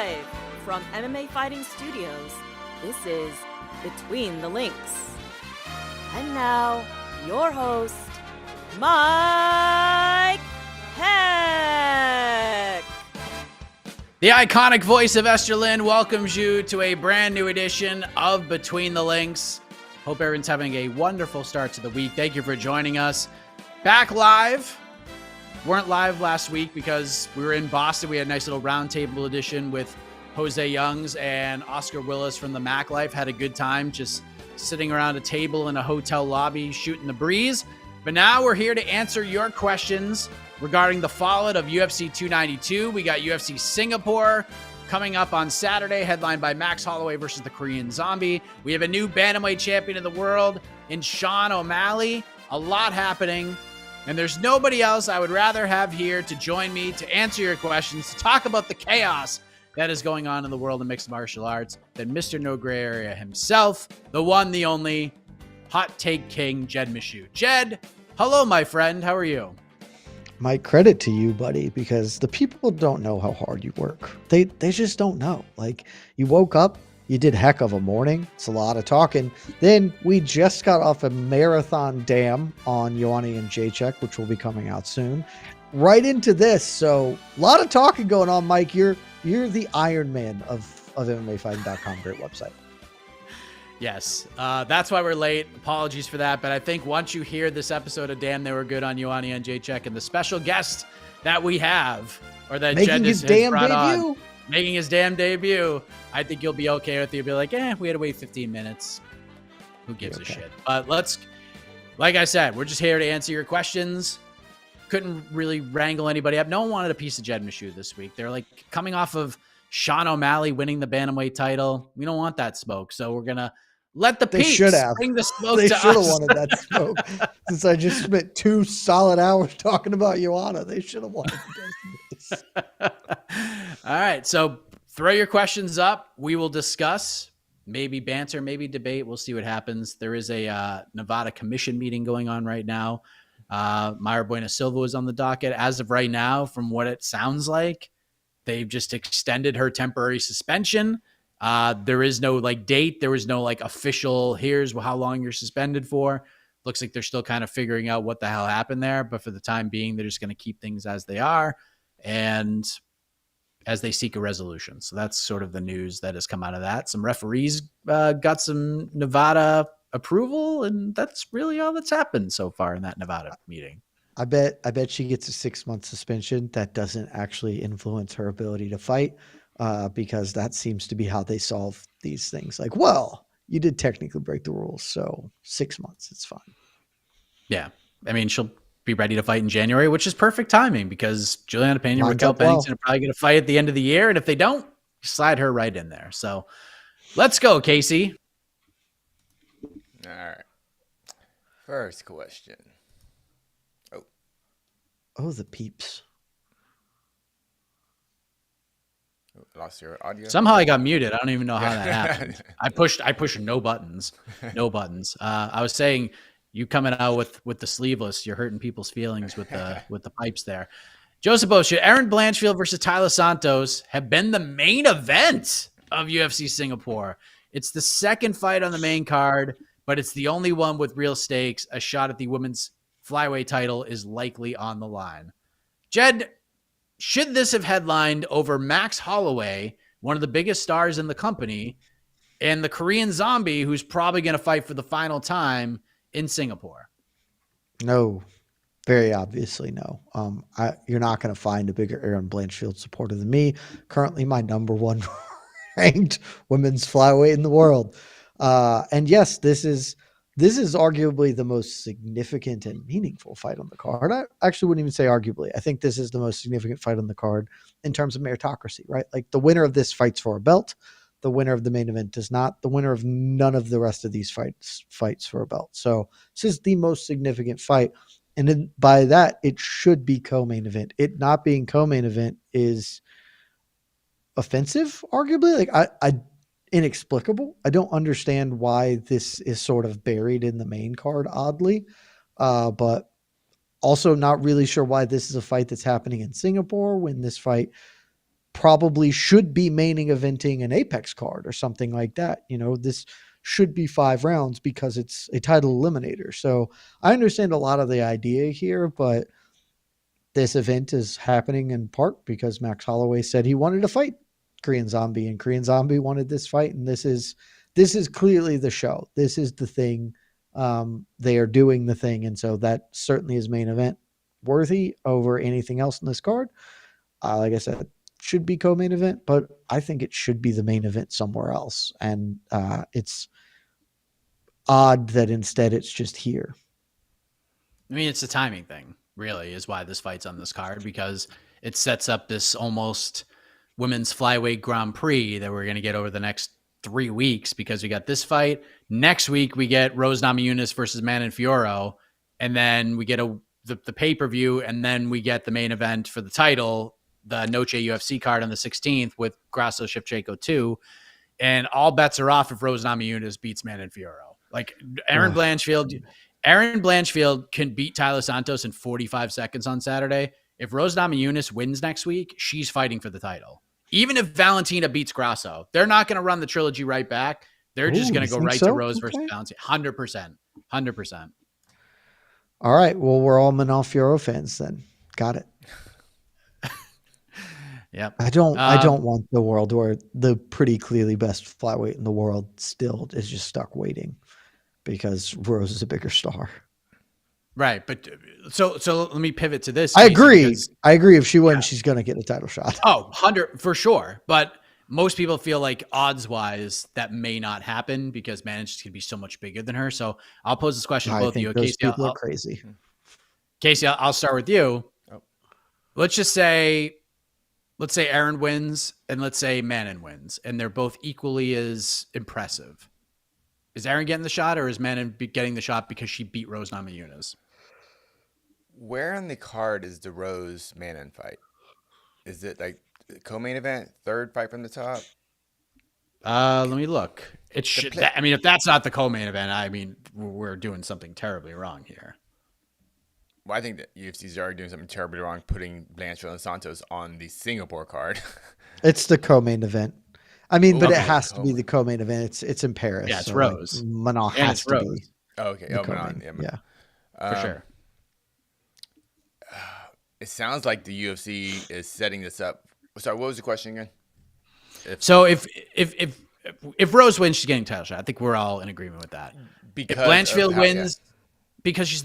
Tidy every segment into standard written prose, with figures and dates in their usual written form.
Live from MMA Fighting Studios, this is Between the Links. And now, your host, Mike Heck. The iconic voice of Esther Lynn welcomes you to a brand new edition of Between the Links. Hope everyone's having a wonderful start to the week. Thank you for joining us. Back live. Weren't live last week because we were in Boston. We had a nice little roundtable edition with Jose Youngs and Oscar Willis from the Mac Life. Had a good time just sitting around a table in a hotel lobby shooting the breeze. But now we're here to answer your questions regarding the fallout of UFC 292. We got UFC Singapore coming up on Saturday, headlined by Max Holloway versus the Korean Zombie. We have a new bantamweight champion of the world in Sean O'Malley. A lot happening. And there's nobody else I would rather have here to join me to answer your questions, to talk about the chaos that is going on in the world of mixed martial arts than Mr. No Gray Area himself, the one, the only, Hot Take King, Jed Meshew. Jed, hello, my friend. How are you? My credit to you, buddy, because the people don't know how hard you work. They just don't know. Like, you woke up, you did heck of a morning. It's a lot of talking. Then we just got off a marathon dam on Ioane and Jacek, which will be coming out soon. Right into this. So a lot of talking going on, Mike. You're the Iron Man of MMAfighting.com. Great website. Yes, that's why we're late. Apologies for that. But I think once you hear this episode of Damn They Were Good on Ioane and Jacek and the special guest that we have, or that making Jed his has damn brought debut. on, making his damn debut, I think you'll be okay with it. You'll be like, we had to wait 15 minutes. Who gives a shit? But like I said, we're just here to answer your questions. Couldn't really wrangle anybody up. No one wanted a piece of Jed Meshew this week. They're like coming off of Sean O'Malley winning the bantamweight title. We don't want that smoke. So we're going to let the peeps bring the smoke to us. They should have wanted that smoke. Since I just spent 2 solid hours talking about Joanna, they should have wanted this. All right. So throw your questions up. We will discuss, maybe banter, maybe debate. We'll see what happens. There is a Nevada commission meeting going on right now. Mayra Bueno Silva was on the docket. As of right now, from what it sounds like, they've just extended her temporary suspension. There is no date. There was no official, here's how long you're suspended for. Looks like they're still kind of figuring out what the hell happened there. But for the time being, they're just going to keep things as they are and as they seek a resolution. So that's sort of the news that has come out of that. Some referees got some Nevada approval, and that's really all that's happened so far in that Nevada meeting. I bet she gets a 6-month suspension. That doesn't actually influence her ability to fight. Because that seems to be how they solve these things. Like, well, you did technically break the rules, so 6 months, it's fine. Yeah. I mean, she'll be ready to fight in January, which is perfect timing because Juliana Pena, Raquel Pennington are probably going to fight at the end of the year. And if they don't, slide her right in there. So let's go, Casey. All right. First question. Oh, the peeps. Lost your audio. Somehow I got muted. I don't even know how that happened. I pushed no buttons. I was saying you coming out with the sleeveless, you're hurting people's feelings with the pipes there. Joseph O, should Aaron Blanchfield versus Tyler Santos have been the main event of UFC Singapore? It's the second fight on the main card, but it's the only one with real stakes. A shot at the women's flyweight title is likely on the line. Jed, should this have headlined over Max Holloway, one of the biggest stars in the company, and the Korean Zombie, who's probably going to fight for the final time in Singapore? No, very obviously no. You're not going to find a bigger Aaron Blanchfield supporter than me. Currently my number 1 ranked women's flyweight in the world. And yes, this is arguably the most significant and meaningful fight on the card. I actually wouldn't even say arguably. I think this is the most significant fight on the card in terms of meritocracy, right? Like, the winner of this fights for a belt. The winner of the main event does not. The winner of none of the rest of these fights for a belt. So this is the most significant fight. And then by that, it should be co-main event. It not being co-main event is offensive, arguably. Like, inexplicable. I don't understand why this is sort of buried in the main card, oddly. But also not really sure why this is a fight that's happening in Singapore when this fight probably should be maining eventing an Apex card or something like that. This should be 5 rounds because it's a title eliminator. So I understand a lot of the idea here, but this event is happening in part because Max Holloway said he wanted to fight Korean Zombie, and Korean Zombie wanted this fight. And this is clearly the show. This is the thing. They are doing the thing. And so that certainly is main event worthy over anything else in this card. Like I said, should be co-main event, but I think it should be the main event somewhere else. And it's odd that instead it's just here. I mean, it's a timing thing, really, is why this fight's on this card, because it sets up this almost women's flyweight Grand Prix that we're going to get over the next 3 weeks, because we got this fight. Next week, we get Rose Namajunas versus Manon Fiorot, and then we get the pay-per-view, and then we get the main event for the title, the Noche UFC card on the 16th with Grasso Shevchenko 2, and all bets are off if Rose Namajunas beats Manon Fiorot. Like Aaron Blanchfield can beat Tyler Santos in 45 seconds on Saturday. If Rose Namajunas wins next week, she's fighting for the title. Even if Valentina beats Grasso, they're not going to run the trilogy right back. They're just going to go right to Rose versus Valentina. 100%. All right. Well, we're all Manon Fiorot fans then. Got it. Yep. I don't want the world where the pretty clearly best flyweight in the world still is just stuck waiting because Rose is a bigger star. Right. But so let me pivot to this. I agree. If she wins, she's going to get a title shot. Oh, 100 for sure. But most people feel like odds wise that may not happen because Manage is going to be so much bigger than her. So I'll pose this question to both of you. Those people are crazy. Casey, I'll start with you. Oh. Let's say Aaron wins and let's say Manon wins, and they're both equally as impressive. Is Aaron getting the shot, or is Manon getting the shot because she beat Rose Namajunas? Where on the card is the Rose Manon fight? Is it like co-main event, third fight from the top? Let me look. It should. If that's not the co-main event, we're doing something terribly wrong here. Well, I think that UFC's already doing something terribly wrong putting Blanchfield and Santos on the Singapore card. It's the co-main event. But it has to be the co-main event. It's in Paris. Yeah, it's Rose. Manon has to be. Oh, okay. Manon. Yeah. For sure. It sounds like the UFC is setting this up. Sorry, what was the question again? If Rose wins, she's getting title shot. I think we're all in agreement with that. Because if Blanchfield wins, because she's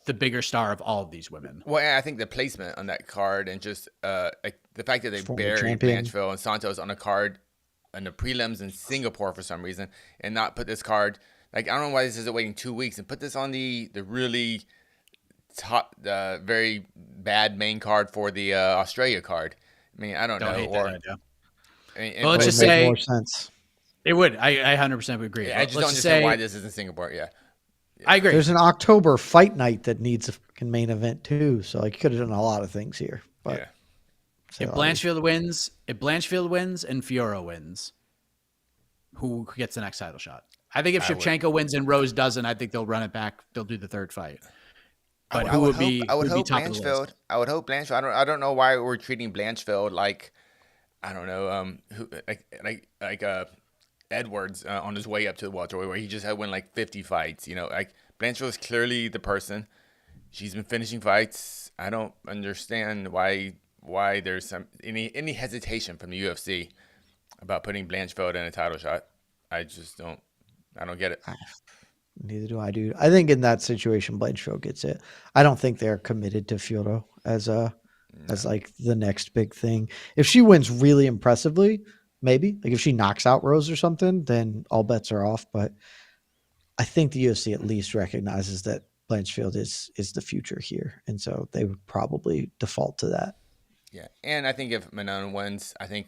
the bigger star of all of these women. Well, I think the placement on that card and just like the fact that they buried Blanchfield and Santos on a card in the prelims in Singapore for some reason and not put this card. Like, I don't know why this isn't waiting 2 weeks and put this on the really top, very bad main card for the Australia card. I don't know. Hate that idea. Let's just say more sense. It would. I 100% would agree. Yeah, I just don't understand why this is in Singapore. Yeah. I agree. There's an October fight night that needs a fucking main event too, so I could have done a lot of things here. But yeah. If Blanchfield wins and Fiorot wins, who gets the next title shot? I think if Shevchenko wins and Rose doesn't, I think they'll run it back. They'll do the third fight. But I would hope Blanchfield. I would hope Blanchfield. I don't know why we're treating Blanchfield like, I don't know, like Edwards on his way up to the welterweight, where he just had won like 50 fights. Like Blanchfield is clearly the person. She's been finishing fights. I don't understand why there's any hesitation from the UFC about putting Blanchfield in a title shot. I just don't. I don't get it. Neither do I, dude. I think in that situation, Blanchfield gets it. I don't think they're committed to Fiorot as like the next big thing. If she wins really impressively, maybe. Like if she knocks out Rose or something, then all bets are off. But I think the UFC at least recognizes that Blanchfield is the future here. And so they would probably default to that. Yeah. And I think if Manon wins, I think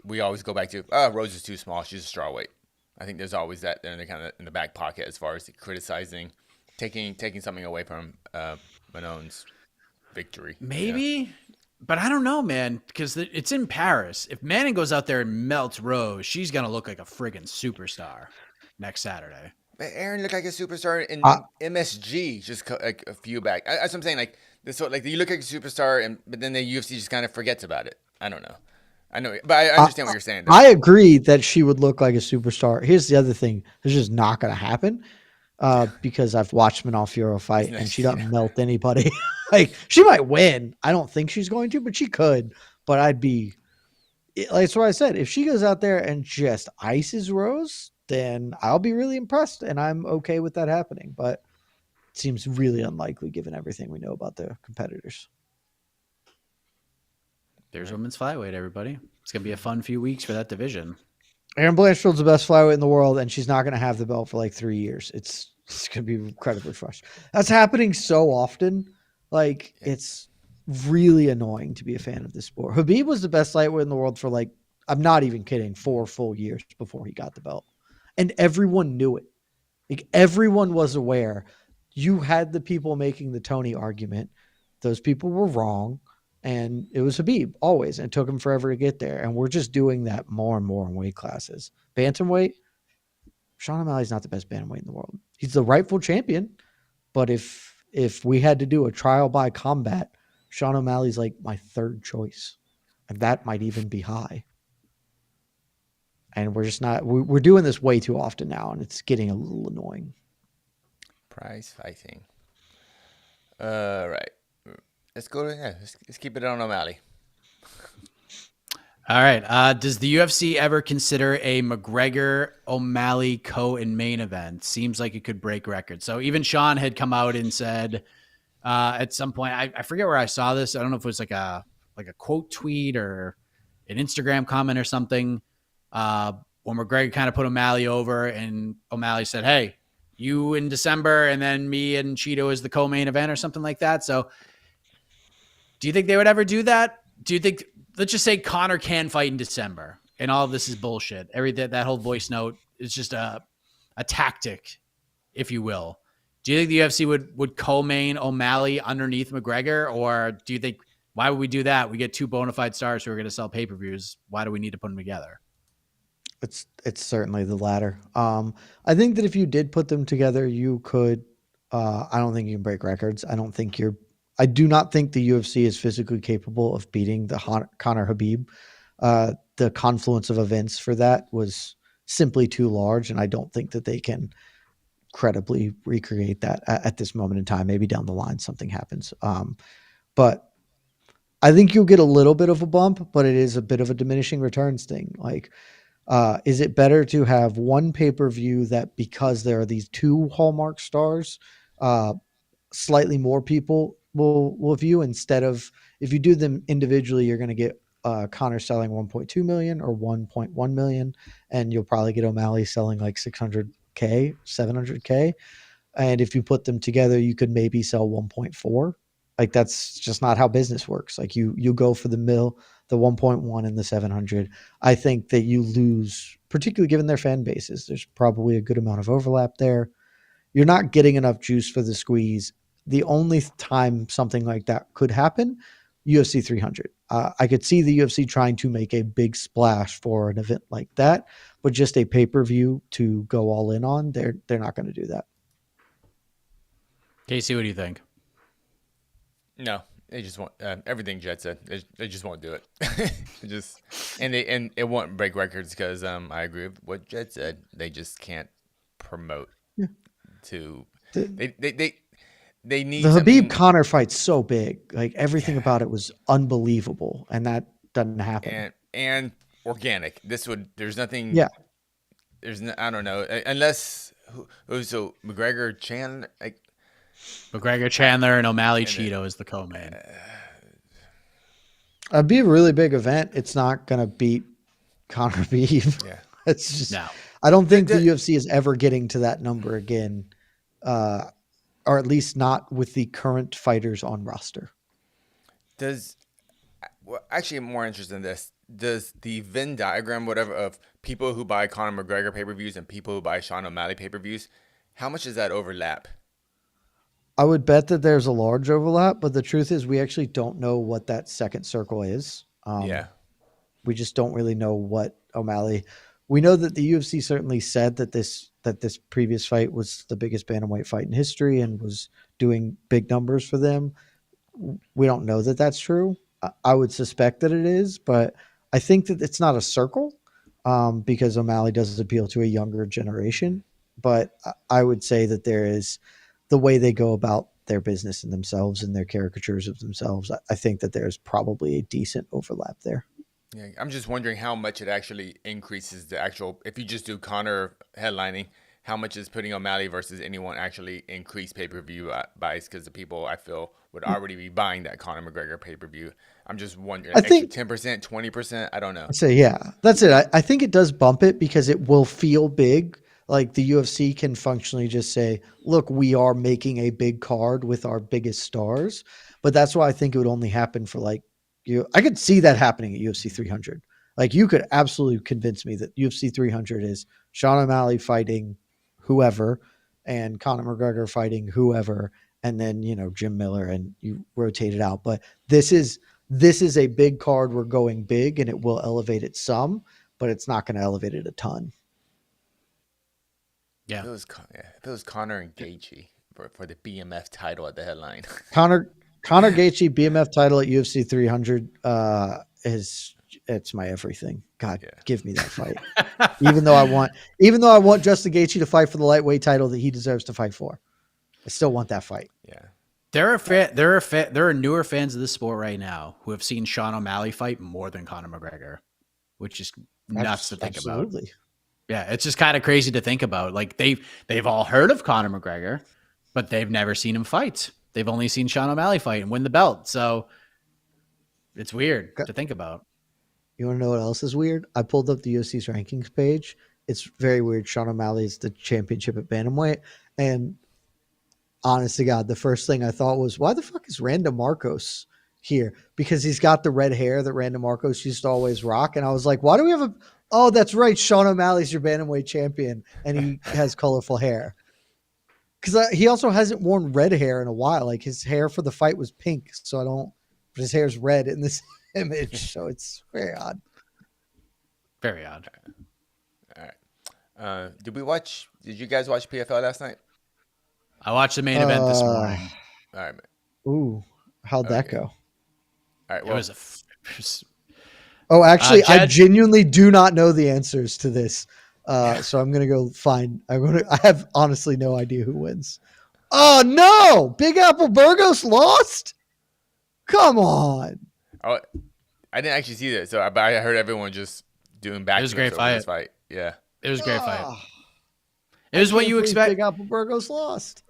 we always go back to, Rose is too small. She's a strawweight. I think there's always that in the back pocket as far as criticizing, taking something away from Manon's victory. Maybe, but I don't know, man, because it's in Paris. If Manon goes out there and melts Rose, she's gonna look like a friggin' superstar next Saturday. Aaron looked like a superstar in I, MSG just like a few back. That's what I'm saying. Like this, like you look like a superstar, but then the UFC just kind of forgets about it. I don't know. I know, but I understand what you're saying. I agree that she would look like a superstar. Here's the other thing: it's just not going to happen because I've watched Manal Fiorot fight, and she doesn't melt anybody. Like she might win. I don't think she's going to, but she could. But I'd be like, that's what I said. If she goes out there and just ices Rose, then I'll be really impressed, and I'm okay with that happening. But it seems really unlikely given everything we know about the competitors. There's women's flyweight, everybody. It's going to be a fun few weeks for that division. Erin Blanchfield's the best flyweight in the world, and she's not going to have the belt for like 3 years. It's going to be incredibly frustrating. That's happening so often. Like, it's really annoying to be a fan of this sport. Khabib was the best lightweight in the world for like, I'm not even kidding, 4 full years before he got the belt. And everyone knew it. Like, everyone was aware. You had the people making the Tony argument. Those people were wrong. And it was Khabib always. And it took him forever to get there. And we're just doing that more and more in weight classes. Bantamweight, Sean O'Malley's not the best bantamweight in the world. He's the rightful champion. But if we had to do a trial by combat, Sean O'Malley's like my third choice. And that might even be high. And we're just not, we're doing this way too often now. And it's getting a little annoying. Prize fighting. Right. Let's go to, let's keep it on O'Malley. All right. Does the UFC ever consider a McGregor O'Malley co-in main event? Seems like it could break records. So even Sean had come out and said at some point, I forget where I saw this. I don't know if it was like a quote tweet or an Instagram comment or something. When McGregor kind of put O'Malley over, and O'Malley said, "Hey, you in December, and then me and Cheeto is the co-main event," or something like that. So do you think they would ever do that? Do you think, let's just say Conor can fight in December and all of this is bullshit. That whole voice note is just a tactic, if you will. Do you think the UFC would co-main O'Malley underneath McGregor? Or do you think, why would we do that? We get 2 bona fide stars who are going to sell pay-per-views. Why do we need to put them together? It's certainly the latter. I think that if you did put them together, you could, I don't think you can break records. I do not think the UFC is physically capable of beating the Conor Khabib. The confluence of events for that was simply too large, and I don't think that they can credibly recreate that at this moment in time. Maybe down the line something happens. But I think you'll get a little bit of a bump, but it is a bit of a diminishing returns thing. Like, is it better to have one pay-per-view that, because there are these 2 Hallmark stars, slightly more people will view, instead of, if you do them individually, you're going to get Conor selling 1.2 million or 1.1 million, and you'll probably get O'Malley selling like 600K, 700K. And if you put them together, you could maybe sell 1.4. Like, that's just not how business works. Like, you go for the 1.1 and the 700. I think that you lose, particularly given their fan bases. There's probably a good amount of overlap there. You're not getting enough juice for the squeeze. The only time something like that could happen, UFC 300. I could see the UFC trying to make a big splash for an event like that, but just a pay-per-view to go all in on, they're not going to do that. Casey, what do you think? No, they just won't. Everything Jet said, they just won't do it. And it won't break records because I agree with what Jet said. They just can't promote they need the Khabib Conor fight's so big. Like, everything about it was unbelievable, and that doesn't happen. And organic. There's nothing. Yeah. I don't know, unless so McGregor McGregor Chandler and O'Malley Cheeto is the co-main. It'd be a really big event. It's not gonna beat Conor Khabib. Yeah. It's just no. I don't think the UFC is ever getting to that number again. Or at least not with the current fighters on roster. Actually, I'm more interested in this. Does the Venn diagram, whatever, of people who buy Conor McGregor pay-per-views and people who buy Sean O'Malley pay-per-views, how much does that overlap? I would bet that there's a large overlap, but the truth is we actually don't know what that second circle is. Yeah. We just don't really know what O'Malley we know that the UFC certainly said that this previous fight was the biggest bantamweight fight in history and was doing big numbers for them. We don't know that that's true. I would suspect that it is, but I think that it's not a circle because O'Malley does appeal to a younger generation. But I would say that there is the way they go about their business and themselves and their caricatures of themselves. I think that there's probably a decent overlap there. Yeah, I'm just wondering how much it actually increases the actual. If you just do Conor headlining, how much is putting O'Malley versus anyone actually increase pay-per-view buys? Because the people I feel would already be buying that Conor McGregor pay-per-view. I'm just wondering. I think 10%, 20%. I don't know. So yeah, that's it. I think it does bump it because it will feel big. Like the UFC can functionally just say, "Look, we are making a big card with our biggest stars," but that's why I think it would only happen for like. I could see that happening at UFC 300. Like you could absolutely convince me that UFC 300 is Sean O'Malley fighting whoever and Conor McGregor fighting whoever, and then, Jim Miller, and you rotate it out. But this is a big card. We're going big, and it will elevate it some, but it's not going to elevate it a ton. Yeah. If it was Conor and Gaethje for the BMF title at the headline. Conor Gaethje BMF title at UFC 300 it's my everything. God, give me that fight. even though I want Justin Gaethje to fight for the lightweight title that he deserves to fight for, I still want that fight. Yeah. There are newer fans of this sport right now who have seen Sean O'Malley fight more than Conor McGregor, which is nuts to think about. Yeah, it's just kind of crazy to think about. Like they've all heard of Conor McGregor, but they've never seen him fight. They've only seen Sean O'Malley fight and win the belt. So it's weird to think about. You want to know what else is weird? I pulled up the UFC's rankings page. It's very weird. Sean O'Malley is the championship at bantamweight. And honest to God, the first thing I thought was, why the fuck is Randa Marcos here? Because he's got the red hair that Randa Marcos used to always rock. And I was like, why do we have oh, that's right. Sean O'Malley's your bantamweight champion. And he has colorful hair. Because he also hasn't worn red hair in a while. Like his hair for the fight was pink. But his hair's red in this image. So it's very odd. Very odd. All right. Did you guys watch PFL last night? I watched the main event this morning. All right. Ooh, how'd that go? All right. Well, actually, I genuinely do not know the answers to this. So I'm going to go find, I have honestly no idea who wins. Oh no, Big Apple Burgos lost. Come on. Oh, I didn't actually see that. But I heard everyone just doing back. It was a great fight. Yeah. It was a great fight. It was what you expect. Big Apple Burgos lost.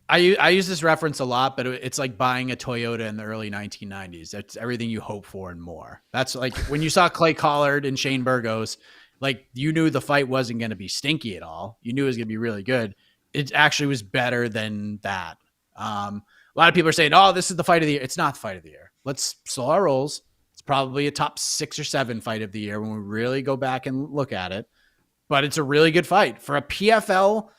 I use this reference a lot, but it's like buying a Toyota in the early 1990s. That's everything you hope for and more. That's like when you saw Clay Collard and Shane Burgos, like you knew the fight wasn't going to be stinky at all. You knew it was going to be really good. It actually was better than that. A lot of people are saying, oh, this is the fight of the year. It's not the fight of the year. Let's slow our rolls. It's probably a top 6 or 7 fight of the year when we really go back and look at it. But it's a really good fight for a PFL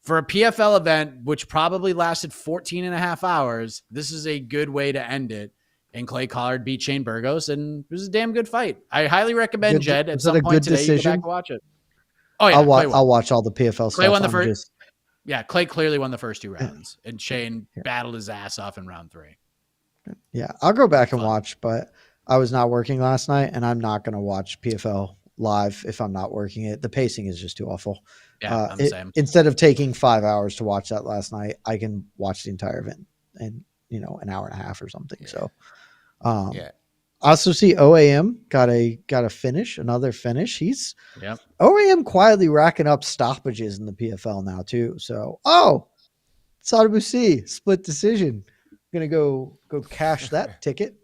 event, which probably lasted 14 and a half hours. This is a good way to end it. And Clay Collard beat Shane Burgos, and it was a damn good fight. I highly recommend Jed at some point today. You go back and watch it. Oh yeah, I'll watch all the PFL Clay stuff. won the first. Yeah, Clay clearly won the first 2 rounds, and Shane battled his ass off in round 3. Yeah, I'll go back and watch, but I was not working last night, and I'm not going to watch PFL live if I'm not working it. The pacing is just too awful. Yeah, I'm the same. Instead of taking 5 hours to watch that last night, I can watch the entire event in an hour and a half or something. Yeah. So, I also see OAM got a finish, another finish. OAM quietly racking up stoppages in the PFL now too. So, Sadabusi split decision. Gonna go cash that ticket.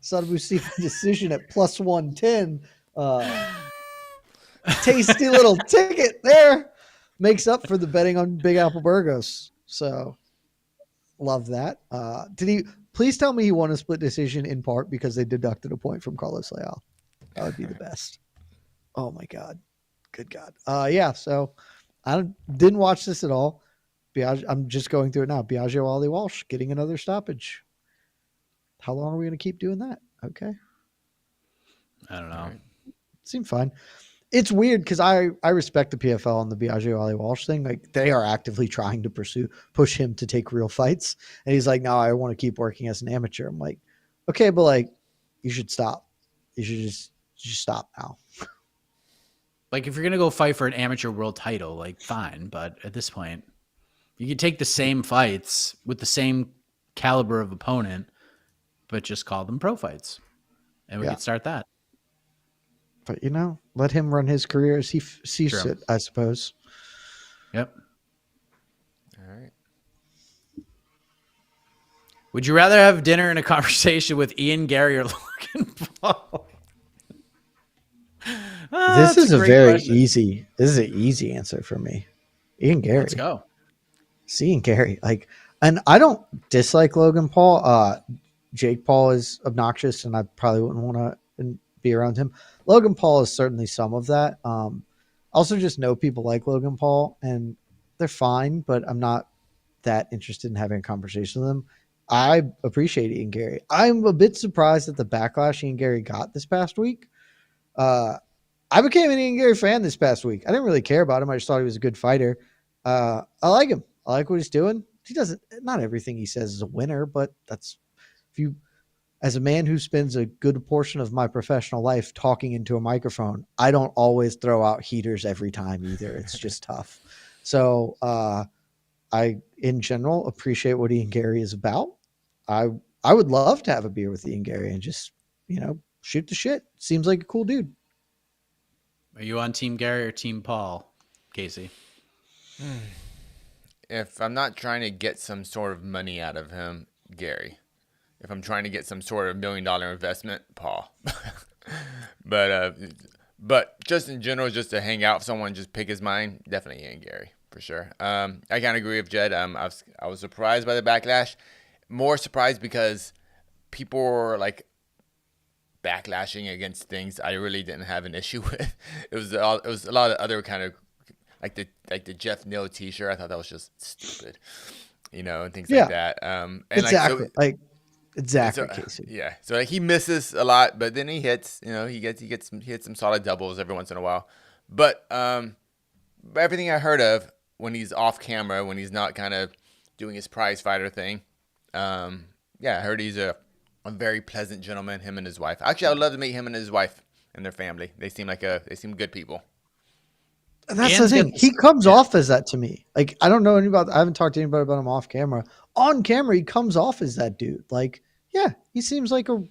Sadabusi decision at plus 110. Tasty little ticket there. Makes up for the betting on Big Apple Burgos. So love that. Please tell me he won a split decision in part because they deducted a point from Carlos Leal. That would be the best. Oh my God. Good God. So I didn't watch this at all. I'm just going through it now. Biagio Ali Walsh getting another stoppage. How long are we going to keep doing that? Okay. I don't know. Seemed fine. it's weird because I respect the PFL and the Biagio Ali Walsh thing. Like they are actively trying to push him to take real fights. And he's like, no, I want to keep working as an amateur. I'm like, okay, but like you should stop. You should just stop now. Like if you're going to go fight for an amateur world title, like fine. But at this point, you can take the same fights with the same caliber of opponent, but just call them pro fights. And we could start that. But, let him run his career as he sees it, I suppose. Yep. All right. Would you rather have dinner and a conversation with Ian Garry or Logan Paul? This is an easy answer for me. Ian Garry. Let's go. See Ian Garry. And I don't dislike Logan Paul. Jake Paul is obnoxious, and I probably wouldn't want to be around him. Logan Paul is certainly some of that. Also just know people like Logan Paul, and they're fine, but I'm not that interested in having a conversation with them. I appreciate Ian Garry. I'm a bit surprised at the backlash Ian Garry got this past week. I became an Ian Garry fan this past week. I didn't really care about him. I just thought he was a good fighter. I like him. I like what he's doing. Not everything he says is a winner, but as a man who spends a good portion of my professional life talking into a microphone, I don't always throw out heaters every time either. It's just tough. So I, in general, appreciate what Ian Garry is about. I would love to have a beer with Ian Garry and just, shoot the shit. Seems like a cool dude. Are you on Team Garry or Team Paul, Casey? If I'm not trying to get some sort of money out of him, Garry. If I'm trying to get some sort of $1 million investment, Paul. But just in general, just to hang out with someone, just pick his mind, definitely Ian Garry for sure. I kind of agree with Jed. I was surprised by the backlash. More surprised because people were like backlashing against things I really didn't have an issue with. It was a lot of other kind of like the Jeff Neal T-shirt. I thought that was just stupid, and things like that. And exactly. Exactly, so, Casey. Yeah. So he misses a lot, but then he hits. He hits some solid doubles every once in a while. But everything I heard of when he's off camera, when he's not kind of doing his prize fighter thing, I heard he's a very pleasant gentleman. Him and his wife. Actually, I would love to meet him and his wife and their family. They seem good people. That's the thing. He comes off as that to me. Like, I don't know I haven't talked to anybody about him off camera. On camera, he comes off as that dude. Like, yeah, he seems like a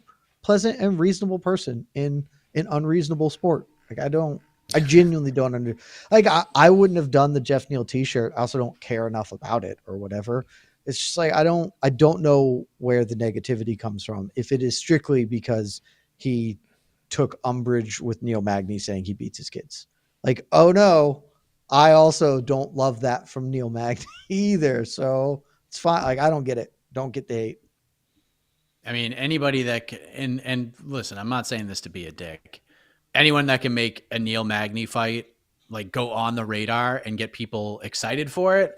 pleasant and reasonable person in an unreasonable sport. Like, I genuinely don't I wouldn't have done the Jeff Neal T-shirt. I also don't care enough about it or whatever. It's just like, I don't know where the negativity comes from. If it is strictly because he took umbrage with Neil Magny saying he beats his kids. Like, oh no, I also don't love that from Neil Magny either. So it's fine. Like, I don't get it. Don't get the hate. I mean, anybody that can, and listen, I'm not saying this to be a dick. Anyone that can make a Neil Magny fight, like, go on the radar and get people excited for it,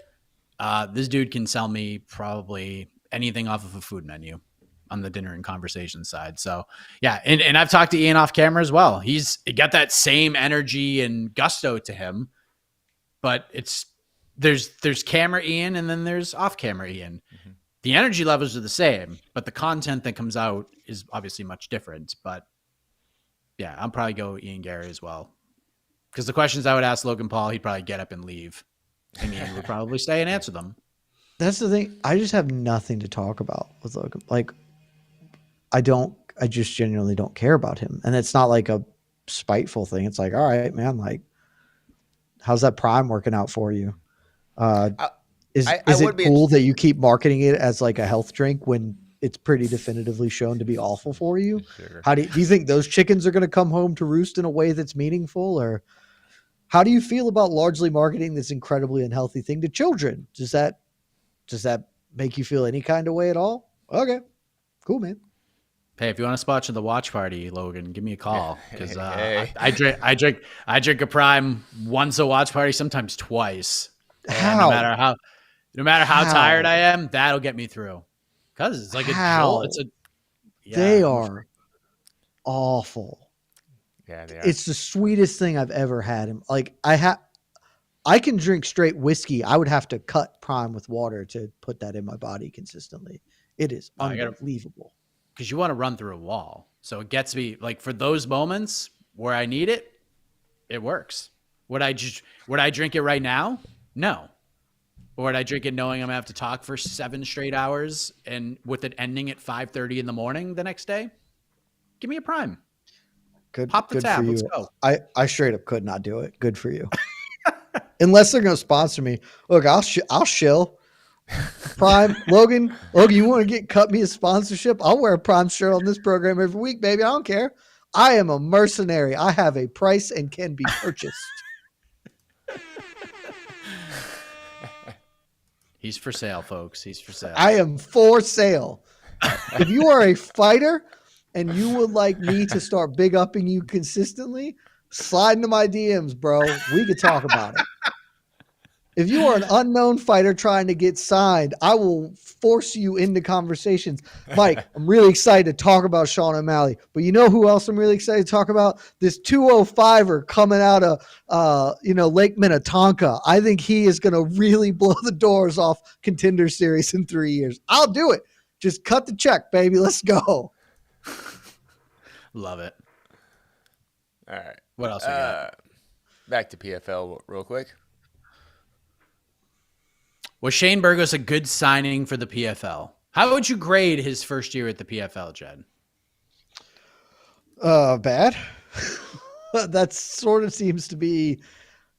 this dude can sell me probably anything off of a food menu on the dinner and conversation side. So yeah. And I've talked to Ian off camera as well. He's got that same energy and gusto to him, but there's camera Ian and then there's off camera Ian. Mm-hmm. The energy levels are the same, but the content that comes out is obviously much different. But yeah, I'll probably go Ian Garry as well. Because the questions I would ask Logan Paul, he'd probably get up and leave. And Ian would probably stay and answer them. That's the thing. I just have nothing to talk about with Logan. Like, I just genuinely don't care about him. And it's not like a spiteful thing. It's like, all right, man, like, how's that prime working out for you? Is it cool that you keep marketing it as like a health drink when it's pretty definitively shown to be awful for you? Sure. How do you think those chickens are going to come home to roost in a way that's meaningful? Or how do you feel about largely marketing this incredibly unhealthy thing to children? Does that make you feel any kind of way at all? Okay, cool, man. Hey, if you want to spot you the watch party, Logan, give me a call because Hey. I drink a prime once a watch party, sometimes twice. How? No matter how tired I am, that'll get me through. Because it's like a jolt. They are awful. Yeah, they are. It's the sweetest thing I've ever had. Like I can drink straight whiskey. I would have to cut Prime with water to put that in my body consistently. It is unbelievable. Because you want to run through a wall. So it gets me, like, for those moments where I need it, it works. Would I drink it right now? No. Or would I drink it knowing I'm going to have to talk for 7 straight hours and with it ending at 5:30 in the morning the next day? Give me a Prime. Good. Pop the good tab. for you. Let's go. I straight up could not do it. Good for you. Unless they're going to sponsor me. Look, I'll shill. Prime, Logan, you want to cut me a sponsorship? I'll wear a Prime shirt on this program every week, baby. I don't care. I am a mercenary. I have a price and can be purchased. He's for sale, folks. He's for sale. I am for sale. If you are a fighter and you would like me to start big upping you consistently, slide into my DMs, bro. We could talk about it. If you are an unknown fighter trying to get signed, I will force you into conversations. Mike, I'm really excited to talk about Sean O'Malley, but you know who else I'm really excited to talk about? This 205er coming out of Lake Minnetonka. I think he is going to really blow the doors off Contender Series in 3 years. I'll do it. Just cut the check, baby. Let's go. Love it. All right. What else we got? Back to PFL real quick. Was Shane Burgos a good signing for the PFL? How would you grade his first year at the PFL, Jed? Bad. That sort of seems to be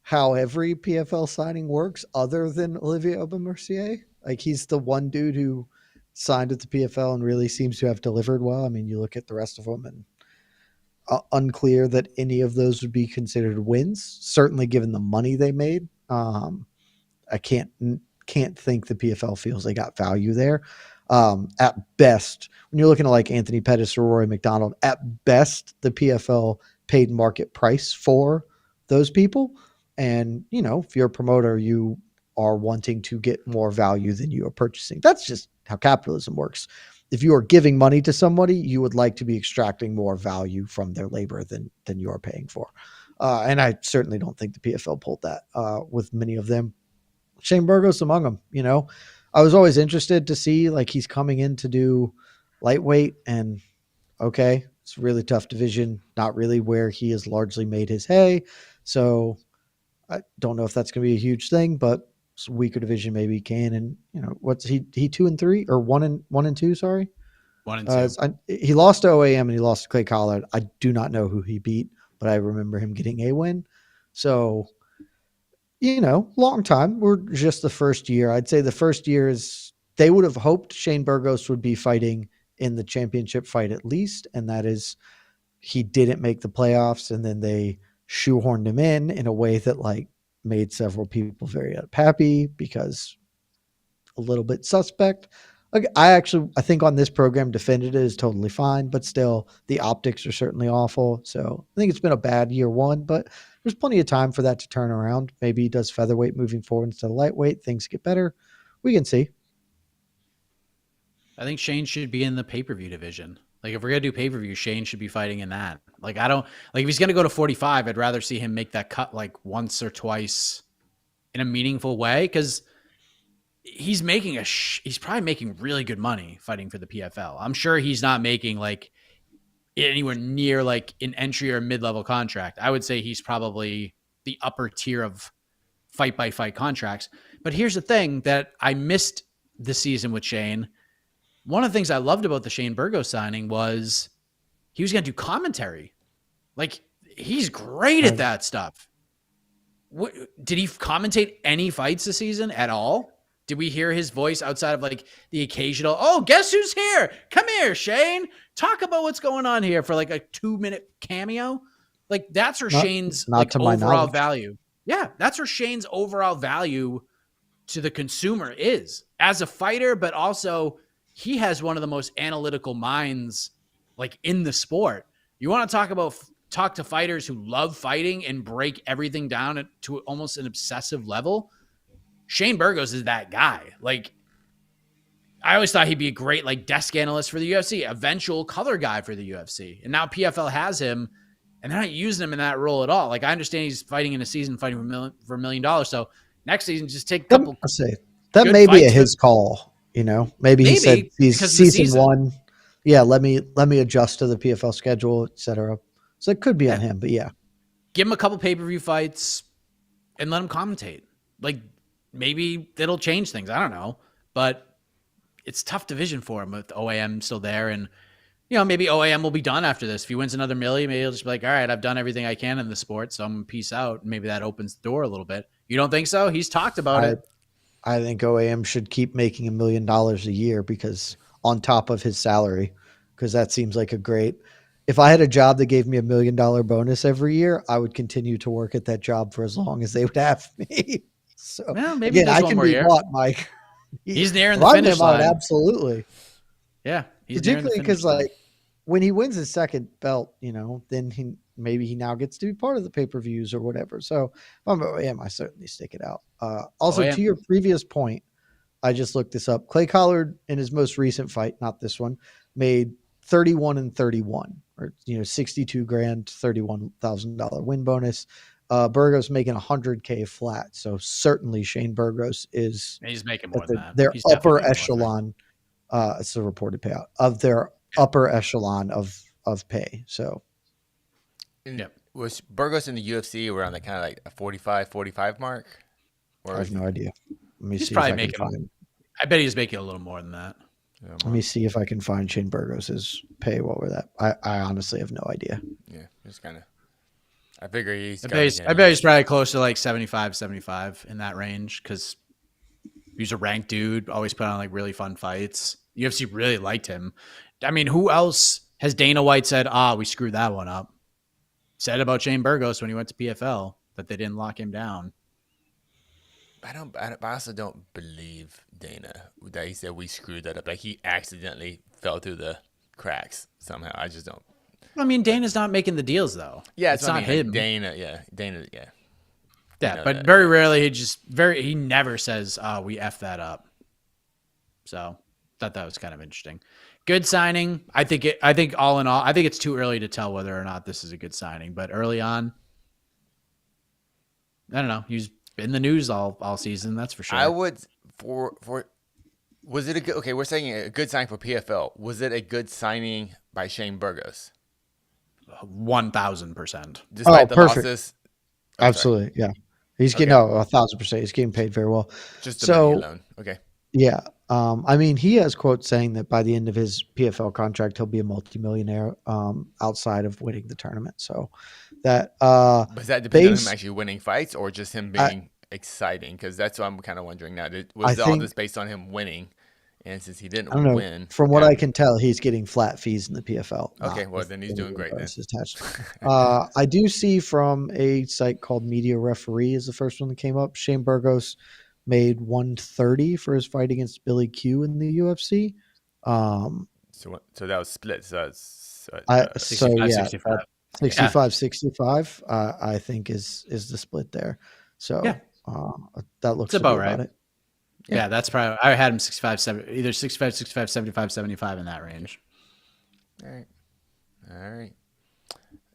how every PFL signing works, other than Olivier Aubin-Mercier. Like, he's the one dude who signed at the PFL and really seems to have delivered well. I mean, you look at the rest of them and unclear that any of those would be considered wins, certainly given the money they made. I can't think the PFL feels they got value there. At best, when you're looking at like Anthony Pettis or Rory McDonald, at best, the PFL paid market price for those people. And, if you're a promoter, you are wanting to get more value than you are purchasing. That's just how capitalism works. If you are giving money to somebody, you would like to be extracting more value from their labor than you are paying for. And I certainly don't think the PFL pulled that with many of them. Shane Burgos among them. I was always interested to see, like, he's coming in to do lightweight, and okay, it's a really tough division, not really where he has largely made his hay. So I don't know if that's going to be a huge thing, but it's a weaker division, maybe he can. And what's he 2-3 or 1-2? Sorry, 1-2. He lost to OAM and he lost to Clay Collard. I do not know who he beat, but I remember him getting a win. So, long time. We're just the first year. I'd say the first year is they would have hoped Shane Burgos would be fighting in the championship fight at least. And that is, he didn't make the playoffs, and then they shoehorned him in a way that like made several people very unhappy because a little bit suspect. Like, I think on this program defended it is totally fine, but still the optics are certainly awful. So I think it's been a bad year one, but there's plenty of time for that to turn around. Maybe he does featherweight moving forward instead of lightweight. Things get better. We can see. I think Shane should be in the pay-per-view division. Like, if we're going to do pay-per-view, Shane should be fighting in that. Like, if he's going to go to 45, I'd rather see him make that cut like once or twice in a meaningful way, because he's probably making really good money fighting for the PFL. I'm sure he's not making like anywhere near like an entry or mid-level contract. I would say he's probably the upper tier of fight-by-fight contracts. But here's the thing that I missed this season with Shane. One of the things I loved about the Shane Burgos signing was he was going to do commentary. Like, he's great at that stuff. Did he commentate any fights this season at all? Did we hear his voice outside of like the occasional, oh, guess who's here? Come here, Shane. Talk about what's going on here for like a 2-minute cameo. Like, that's where Shane's like overall value. Yeah, that's where Shane's overall value to the consumer is as a fighter, but also he has one of the most analytical minds like in the sport. You want to talk to fighters who love fighting and break everything down to almost an obsessive level. Shane Burgos is that guy. Like, I always thought he'd be a great like desk analyst for the UFC, eventual color guy for the UFC. And now PFL has him. and they're not using him in that role at all. Like, I understand he's fighting in a season, fighting for $1 million. So next season, just take a couple. I say that good may be fights his call. Maybe he said he's season one. Yeah, let me adjust to the PFL schedule, etc. So it could be on him, but yeah, give him a couple pay-per-view fights and let him commentate. Like, maybe it'll change things. I don't know, but it's a tough division for him with OAM still there, and maybe OAM will be done after this. If he wins another million, maybe he'll just be like, all right, I've done everything I can in the sport, so I'm gonna peace out. Maybe that opens the door a little bit. You don't think so? He's talked about it. I think OAM should keep making $1 million a year because on top of his salary, because that seems like a great. If I had a job that gave me $1 million bonus every year, I would continue to work at that job for as long as they would have me. So maybe again, I can be bought, Mike. He's nearing the finish line. Absolutely. Yeah, particularly because when he wins his second belt, then he now gets to be part of the pay-per-views or whatever. So if I'm OAM, I certainly stick it out. Also, to your previous point, I just looked this up. Clay Collard in his most recent fight, not this one, made 31-31, or 62 grand, $31,000 win bonus. Burgos making $100K flat. So certainly Shane Burgos he's making more than that. Their upper echelon. It's a reported payout of their upper echelon of pay. So was Burgos in the UFC around the kind of like a 45 mark? Or I have no idea. Let me he's see probably if I making. can find. I bet he's making a little more than that. Let me see if I can find Shane Burgos's pay while we're that. I honestly have no idea. Yeah, just kind of. I figure he's. I bet he's probably close to like 75 in that range because he's a ranked dude. Always put on like really fun fights. UFC really liked him. I mean, who else has Dana White said? We screwed that one up. Said about Shane Burgos when he went to PFL that they didn't lock him down. I also don't believe Dana that he said we screwed that up. Like he accidentally fell through the cracks somehow. I just don't. I mean, Dana's not making the deals though. Yeah, it's not him. Dana. Yeah, but very rarely he never says, we effed that up. So thought that was kind of interesting. Good signing. I think all in all, I think it's too early to tell whether or not this is a good signing, but early on, I don't know. He's in the news all season. That's for sure. I would was it a good, okay, we're saying a good signing for PFL. Was it a good signing by Shane Burgos? 1,000%. Despite the perfect. losses. Absolutely. Yeah. He's getting 1,000%. He's getting paid very well. Just the money alone. Okay. Yeah. I mean, he has quotes saying that by the end of his PFL contract, he'll be a multimillionaire outside of winning the tournament. So that does that depend on him actually winning fights or just him being exciting? Because that's what I'm kind of wondering now. Was all this based on him winning? And since he didn't win, from what I can tell, he's getting flat fees in the PFL. Okay, well then he's doing great. I do see from a site called Media Referee is the first one that came up. Shane Burgos made 130 for his fight against Billy Q in the UFC. So that was split. So 65. I think is the split there. So that looks about right. It. Yeah, that's probably. I had him 65, 70, either 65, 65, 75, 75 in that range. All right.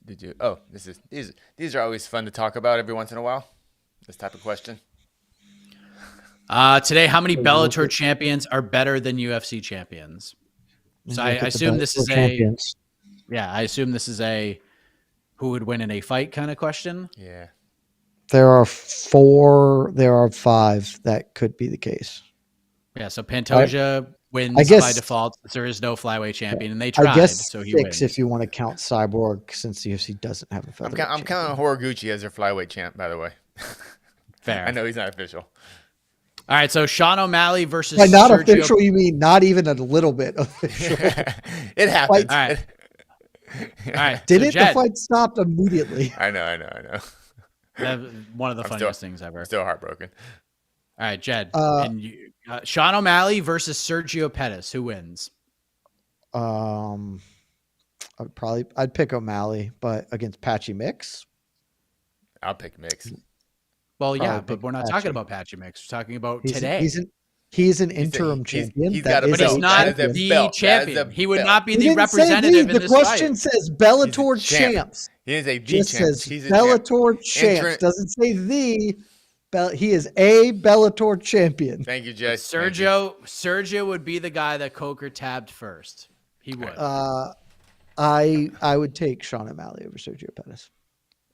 Did you? Oh, these are always fun to talk about every once in a while. This type of question. Today, how many Bellator champions are better than UFC champions? So I assume this is champions. I assume this is a who would win in a fight kind of question. Yeah. There are 5 that could be the case. Yeah, so Pantoja wins by default. There is no flyweight champion, and they tried. I guess so he 6 wins. If you want to count Cyborg, since the UFC doesn't have a featherweight. I'm counting Horiguchi as their flyweight champ, by the way. Fair. I know he's not official. All right, so Sean O'Malley versus By not Sergio... official, you mean not even a little bit official. It happens. All right. Didn't the fight stopped immediately? I know. One of the funniest things ever. I'm still heartbroken. All right, Jed. Sean O'Malley versus Sergio Pettis. Who wins? I'd pick O'Malley, but against Patchy Mix. I'll pick Mix. Well, yeah, but we're not talking about Patchy Mix. We're talking about today. He's an interim champion. He's got a but belt. he's not That is a the belt. champion. He would not be He the didn't say representative in the this question fight. says Bellator He's a champ. champs. He is a Just champ. says He's a Bellator champ. champs. Doesn't say the. He is a Bellator champion. Thank you, Jess. Sergio would be the guy that Coker tabbed first. He would. I would take Sean O'Malley over Sergio Pettis.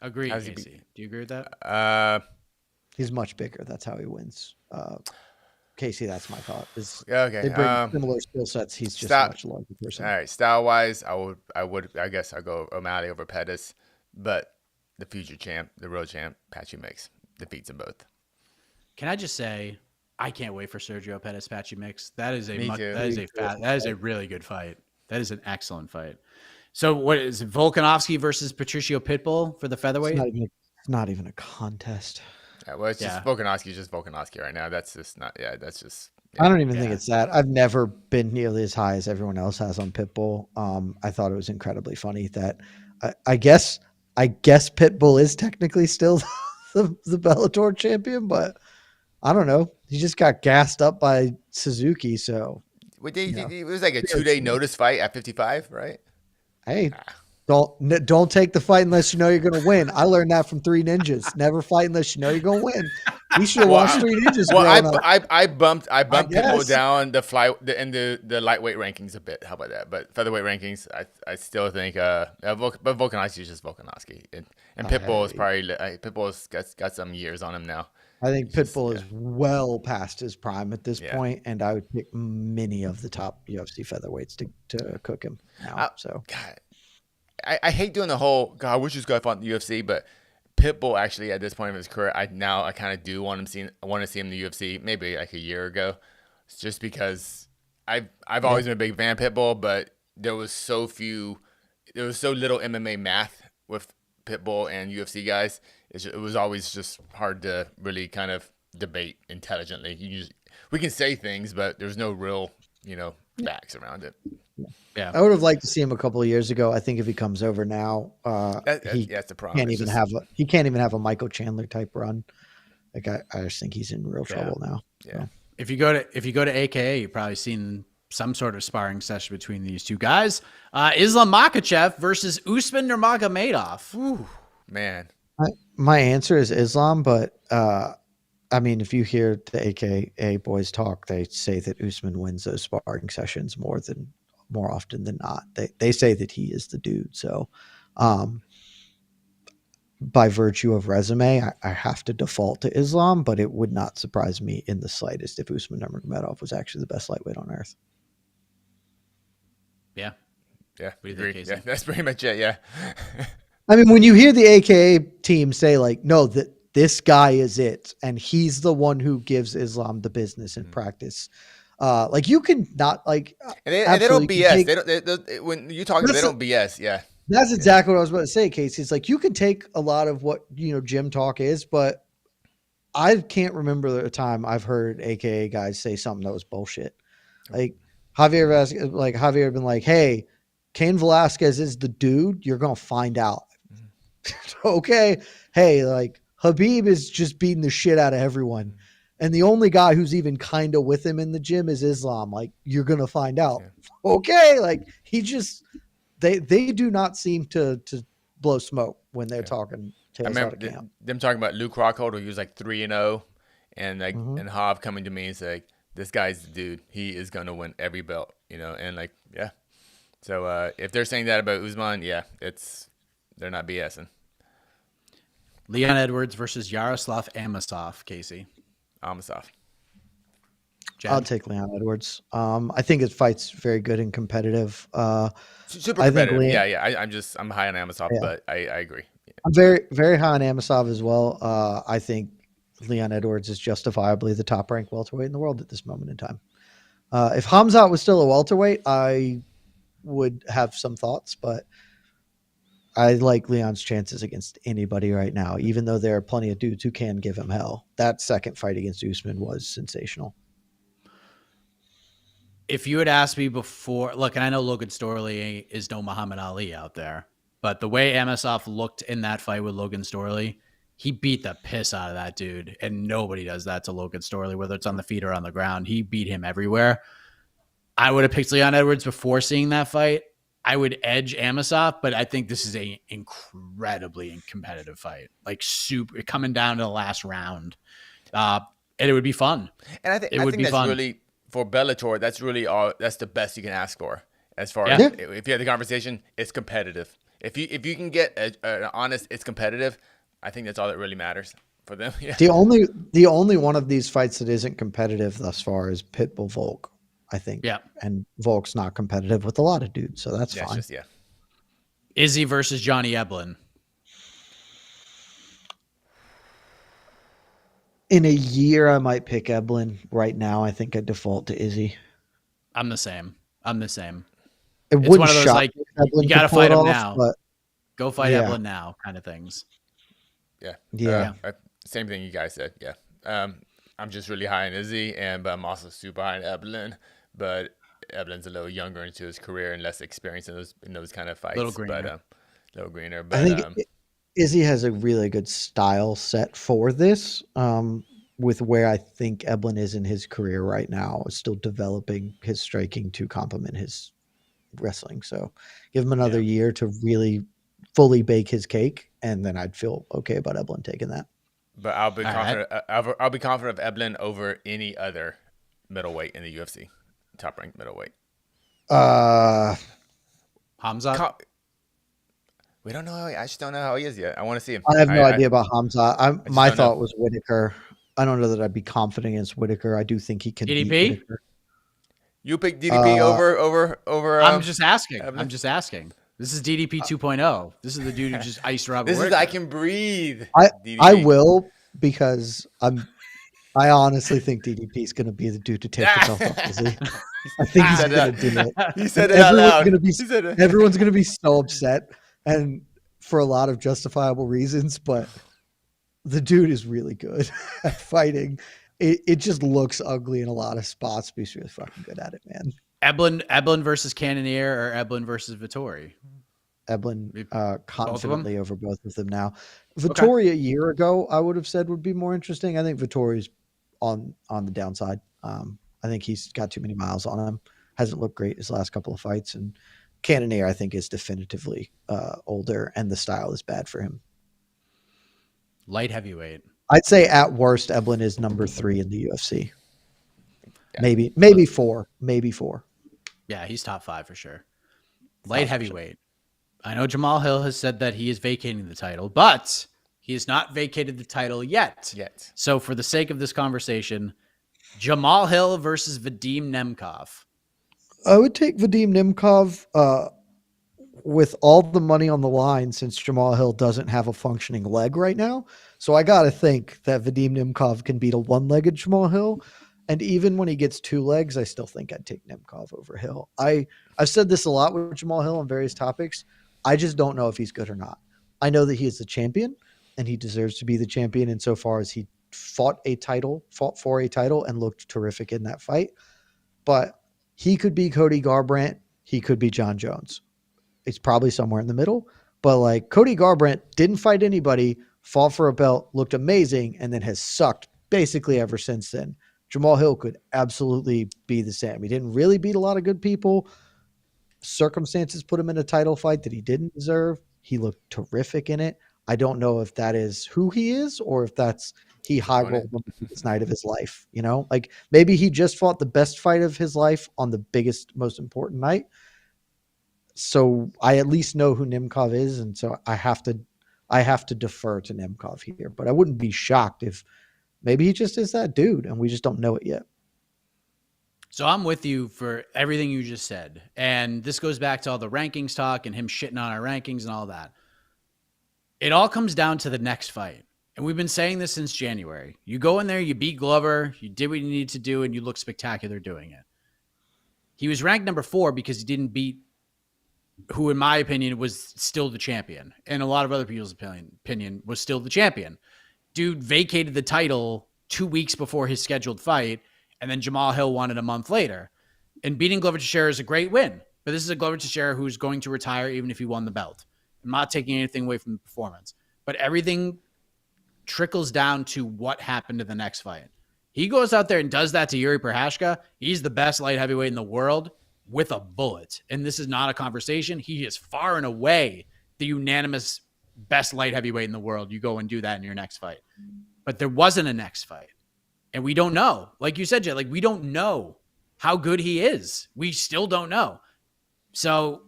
Agree, Casey. Do you agree with that? He's much bigger. That's how he wins. Casey, that's my thought. Okay. They bring similar skill sets. He's just a much larger person. All right. Style wise, I guess I'll go O'Malley over Pettis, but the future champ, the real champ, Patchy Mix defeats them both. Can I just say, I can't wait for Sergio Pettis Patchy Mix. That is a really good fight. That is an excellent fight. So what is it, Volkanovski versus Patricio Pitbull for the featherweight? It's not even a contest. Yeah, well, it's just Volkanovski's just Volkanovski right now. That's just not. Yeah, that's just. Yeah. I don't even think it's that. I've never been nearly as high as everyone else has on Pitbull. I thought it was incredibly funny that I guess Pitbull is technically still the Bellator champion, but I don't know. He just got gassed up by Suzuki, so it was like a 2-day notice fight at 55, right? Hey, don't take the fight unless you know you're going to win. I learned that from Three Ninjas. Never fight unless you know you're going to win. We should have watched Three Ninjas. Well, I bumped Pitbull down the lightweight rankings a bit. How about that? But featherweight rankings, I still think but Volkanovski is just Volkanovski, and Pitbull is probably Pitbull's got some years on him now. I think Pitbull is well past his prime at this point, and I would pick many of the top UFC featherweights to cook him now. God, I hate doing the whole I wish this guy fought in the UFC, but Pitbull actually at this point of his career, I kind of do want to see him in the UFC. Maybe like a year ago, it's just because I've always been a big fan of Pitbull, but there was so little MMA math with Pitbull and UFC guys. It was always just hard to really kind of debate intelligently. We can say things, but there's no real, facts around it. Yeah, I would have liked to see him a couple of years ago. I think if he comes over now, that's the problem. He can't even have a Michael Chandler type run. Like I just think he's in real trouble now. Yeah. So. If you go to AKA, you've probably seen some sort of sparring session between these two guys. Islam Makhachev versus Usman Nurmagomedov. Ooh, man. My answer is Islam, but I mean, if you hear the AKA boys talk, they say that Usman wins those sparring sessions more often than not. They say that he is the dude. So, by virtue of resume, I have to default to Islam, but it would not surprise me in the slightest if Usman Nurmagomedov was actually the best lightweight on earth. Yeah. Yeah, we agree. Yeah, that's pretty much it. Yeah. I mean, when you hear the AKA team say like, no, that this guy is it, and he's the one who gives Islam the business in practice. Like you can not like, and they don't BS. When you talk, they don't BS. Yeah. That's exactly what I was about to say, Casey. It's like you can take a lot of what gym talk is, but I can't remember the time I've heard AKA guys say something that was bullshit. Like Javier been like, "Hey, Cain Velasquez is the dude. You're gonna find out." Okay, hey, like Habib is just beating the shit out of everyone, and the only guy who's even kind of with him in the gym is Islam. Like you're gonna find out. Yeah. Okay, like he just. They do not seem to blow smoke when they're talking. I remember them talking about Luke Rockhold, who was like 3-0, and like and Hav coming to me and say, "This guy's the dude. He is gonna win every belt," and like So if they're saying that about Usman, they're not BSing. Leon Edwards versus Yaroslav Amosov, Casey. Amosov. I'll take Leon Edwards. I think his fight's very good and competitive. Super competitive. I'm high on Amosov, but I agree. Yeah. I'm very, very high on Amosov as well. I think Leon Edwards is justifiably the top ranked welterweight in the world at this moment in time. If Hamzat was still a welterweight, I would have some thoughts, but I like Leon's chances against anybody right now, even though there are plenty of dudes who can give him hell. That second fight against Usman was sensational. If you had asked me before, look, and I know Logan Storley is no Muhammad Ali out there, but the way Amosov looked in that fight with Logan Storley, he beat the piss out of that dude, and nobody does that to Logan Storley, whether it's on the feet or on the ground. He beat him everywhere. I would have picked Leon Edwards before seeing that fight. I would edge Amosov, but I think this is a incredibly competitive fight, like super coming down to the last round, and it would be fun. And I think that's fun. Really for Bellator. That's really all. That's the best you can ask for as far as if you have the conversation. It's competitive. If you can get an honest, it's competitive. I think that's all that really matters for them. Yeah. The only one of these fights that isn't competitive thus far is Pitbull Volk, I think. Yeah. And Volk's not competitive with a lot of dudes, so that's fine. Izzy versus Johnny Eblen. In a year, I might pick Eblen. Right now, I think I default to Izzy. I'm the same. It's one of those like you got to fight him now. But go fight Eblen now, kind of things. Yeah. Same thing you guys said. Yeah. I'm just really high on Izzy, but I'm also super high on Eblen. But Eblen's a little younger into his career and less experienced in those kind of fights. Little greener. But I think Izzy has a really good style set for this. With where I think Eblen is in his career right now, is still developing his striking to complement his wrestling. So give him another year to really fully bake his cake, and then I'd feel okay about Eblen taking that. But I'll be confident. I'll be confident of Eblen over any other middleweight in the UFC, top ranked middleweight. Hamza. We don't know. I just don't know how he is yet. I want to see him. I have no idea about Hamza. My thought was Whitaker. I don't know that I'd be confident against Whitaker. I do think he can beat Whitaker. You pick DDP over. I'm just asking. This is DDP 2.0. This is the dude who just iced Robert. This is I can breathe. I will, because I honestly think DDP is going to be the dude to take himself off Izzy. I think he's going to do it. He said it out loud. Everyone's going to be so upset, and for a lot of justifiable reasons, but the dude is really good at fighting. It just looks ugly in a lot of spots, but he's really fucking good at it, man. Eblen versus Cannonier or Eblen versus Vettori? Eblen confidently over both of them now. Vettori a year ago, I would have said would be more interesting. I think Vettori's on the downside. I think he's got too many miles on him. Hasn't looked great his last couple of fights. And Cannonier, I think, is definitively older, and the style is bad for him. Light heavyweight. I'd say at worst, Eblen is number 3 in the UFC. Yeah. Maybe 4. Yeah, he's top 5 for sure. Light heavyweight. I know Jamal Hill has said that he is vacating the title, but he has not vacated the title yet. So for the sake of this conversation, Jamal Hill versus Vadim Nemkov. I would take Vadim Nemkov with all the money on the line, since Jamal Hill doesn't have a functioning leg right now. So I got to think that Vadim Nemkov can beat a one-legged Jamal Hill. And even when he gets 2 legs, I still think I'd take Nemkov over Hill. I've said this a lot with Jamal Hill on various topics. I just don't know if he's good or not. I know that he is the champion, and he deserves to be the champion insofar as he fought for a title, and looked terrific in that fight. But he could be Cody Garbrandt. He could be John Jones. It's probably somewhere in the middle. But like, Cody Garbrandt didn't fight anybody, fought for a belt, looked amazing, and then has sucked basically ever since then. Jamal Hill could absolutely be the same. He didn't really beat a lot of good people. Circumstances put him in a title fight that he didn't deserve. He looked terrific in it. I don't know if that is who he is, or if that's he high-rolled this night of his life. You know, like maybe he just fought the best fight of his life on the biggest, most important night. So I at least know who Nemkov is, and so I have to defer to Nemkov here. But I wouldn't be shocked if maybe he just is that dude, and we just don't know it yet. So I'm with you for everything you just said. And this goes back to all the rankings talk and him shitting on our rankings and all that. It all comes down to the next fight. And we've been saying this since January. You go in there, you beat Glover, you did what you needed to do, and you look spectacular doing it. He was ranked number 4 because he didn't beat who, in my opinion, was still the champion. And a lot of other people's opinion was still the champion. Dude vacated the title 2 weeks before his scheduled fight, and then Jamal Hill won it a month later. And beating Glover Teixeira is a great win. But this is a Glover Teixeira who's going to retire even if he won the belt. I'm not taking anything away from the performance. But everything trickles down to what happened in the next fight. He goes out there and does that to Yuri Prochazka. He's the best light heavyweight in the world with a bullet. And this is not a conversation. He is far and away the unanimous best light heavyweight in the world. You go and do that in your next fight. But there wasn't a next fight. And we don't know. Like you said, Jay, like we don't know how good he is. We still don't know. So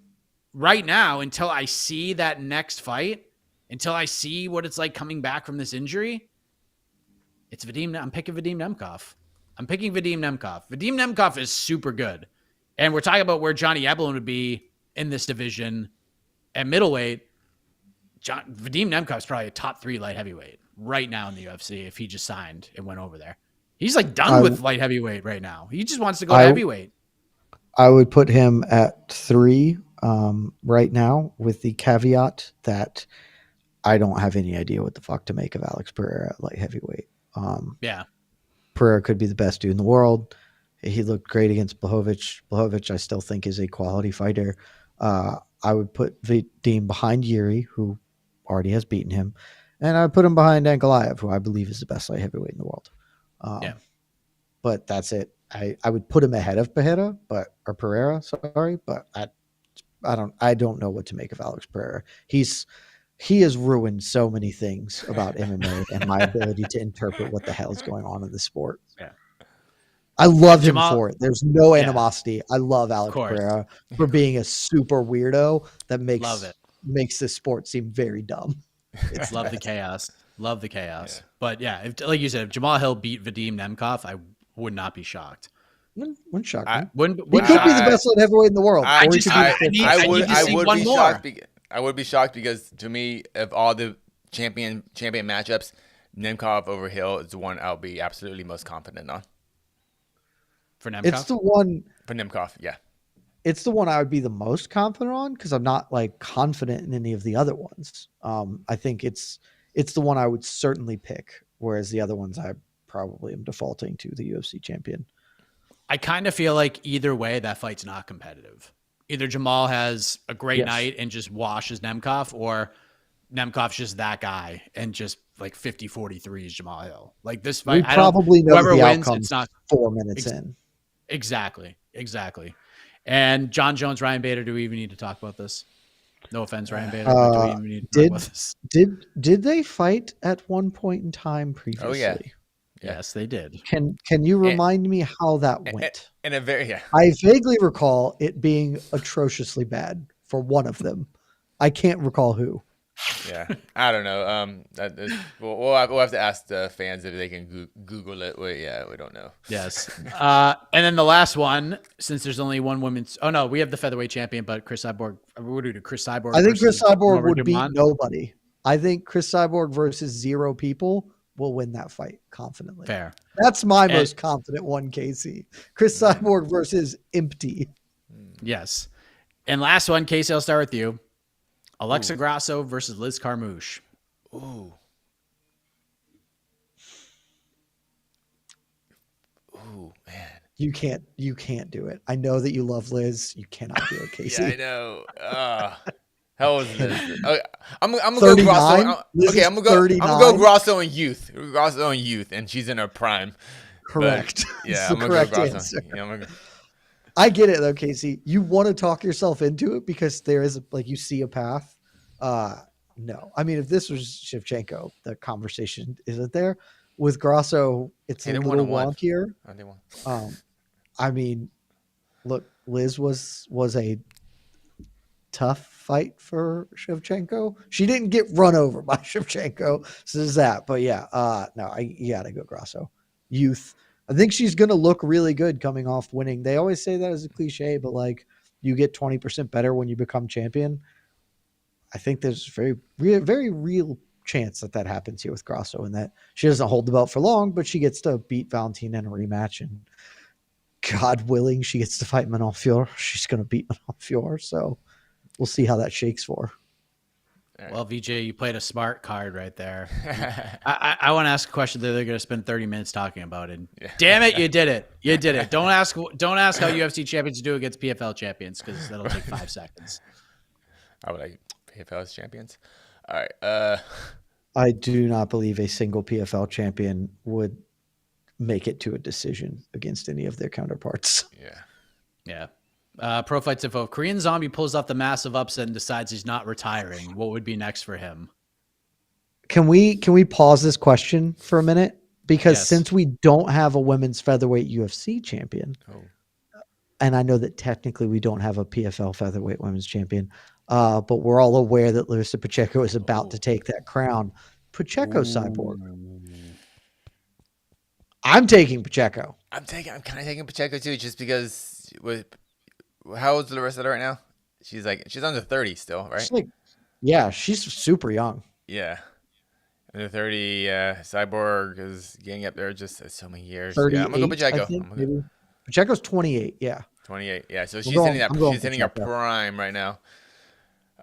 right now, until I see that next fight, until I see what it's like coming back from this injury, it's Vadim. I'm picking Vadim Nemkov. I'm picking Vadim Nemkov. Vadim Nemkov is super good. And we're talking about where Johnny Eblen would be in this division at middleweight. Vadim Nemkov is probably a top 3 light heavyweight right now in the UFC if he just signed and went over there. He's like done with light heavyweight right now. He just wants to go heavyweight. I would put him at 3 right now with the caveat that I don't have any idea what the fuck to make of Alex Pereira at light heavyweight. Pereira could be the best dude in the world. He looked great against Blachowicz. Blachowicz, I still think, is a quality fighter. I would put Vadim behind Yuri, who already has beaten him, and I would put him behind Ankalaev, who I believe is the best light heavyweight in the world. But that's it. I would put him ahead of Pereira, but I don't know what to make of Alex Pereira. He has ruined so many things about MMA and my ability to interpret what the hell is going on in the sport. Yeah. I love him for it. There's no animosity. I love Alex Pereira for being a super weirdo that makes this sport seem very dumb. Love the chaos. Love the chaos. Yeah. But yeah, like you said, if Jamal Hill beat Vadim Nemkov, I would not be shocked. Wouldn't shock me. He could be the best light heavyweight in the world. I would be shocked because to me, of all the champion matchups, Nemkov over Hill is the one I'll be absolutely most confident on. For Nemkov? It's the one for Nemkov, yeah. It's the one I would be the most confident on because I'm not like confident in any of the other ones. I think it's the one I would certainly pick, whereas the other ones I probably am defaulting to the UFC champion. I kind of feel like either way, that fight's not competitive. Either Jamal has a great night and just washes Nemkov, or Nemkov's just that guy and just like 50-43 is Jamal Hill. Like this fight, we probably know whoever the wins, outcome's it's not 4 minutes in. Exactly. And John Jones, Ryan Bader, do we even need to talk about this? No offense, Ryan Bader. But do we even need to talk about this? Did they fight at one point in time previously? Oh yeah. Yes, they did. Can you remind me how that went? I vaguely recall it being atrociously bad for one of them. I can't recall who. Yeah, I don't know. We'll have to ask the fans if they can Google it. We don't know. Yes. And then the last one, since there's only one women's. Oh no, we have the featherweight champion, but Chris Cyborg. What do we do? Chris Cyborg. I think Chris Cyborg would beat nobody. I think Chris Cyborg versus 0 people will win that fight confidently. Fair. That's my most confident one, Casey. Chris Cyborg versus empty. Yes. And last one, Casey, I'll start with you. Alexa Grasso versus Liz Carmouche. Ooh, man. You can't do it. I know that you love Liz. You cannot do it, Casey. Yeah, I know. How old is Liz? I'm gonna go Grasso. Okay, I'm gonna go Grasso in youth. Grasso in youth, and she's in her prime. Correct. But, yeah, I'm gonna go Grasso. Answer. Yeah, I get it though, Casey. You want to talk yourself into it because there is you see a path. No, I mean, if this was Shevchenko, the conversation isn't there. With Grasso, it's a little wonkier. I mean, look, Liz was a tough fight for Shevchenko. She didn't get run over by Shevchenko, so there's that. But yeah, you gotta go Grasso. Youth. I think she's going to look really good coming off winning. They always say that as a cliche, but you get 20% better when you become champion. I think there's very real chance that happens here with Grasso, and that she doesn't hold the belt for long, but she gets to beat Valentina in a rematch, and God willing, she gets to fight Manon Fior. She's going to beat Manon Fior, so we'll see how that shakes for her. Well, VJ, you played a smart card right there. I want to ask a question that they're going to spend 30 minutes talking about, and damn it, you did it. You did it. Don't ask how UFC champions do against PFL champions, because that'll take 5 seconds. I would like PFL champions. All right. I do not believe a single PFL champion would make it to a decision against any of their counterparts. Yeah. Pro Fights Info. If Korean Zombie pulls off the massive upset and decides he's not retiring, what would be next for him? Can we pause this question for a minute? Because Yes. since we don't have a women's featherweight UFC champion, and I know that technically we don't have a PFL featherweight women's champion, but we're all aware that Larissa Pacheco is about to take that crown. Pacheco Cyborg. I'm taking Pacheco. I'm kind of taking Pacheco too, just because how old's Larissa right now? She's under 30 still, right? She's super young. Yeah. Under 30, Cyborg is getting up there just so many years. 38, yeah, I'm gonna go Pacheco. Maybe. Pacheco's 28, yeah. 28, yeah. So she's hitting her prime right now.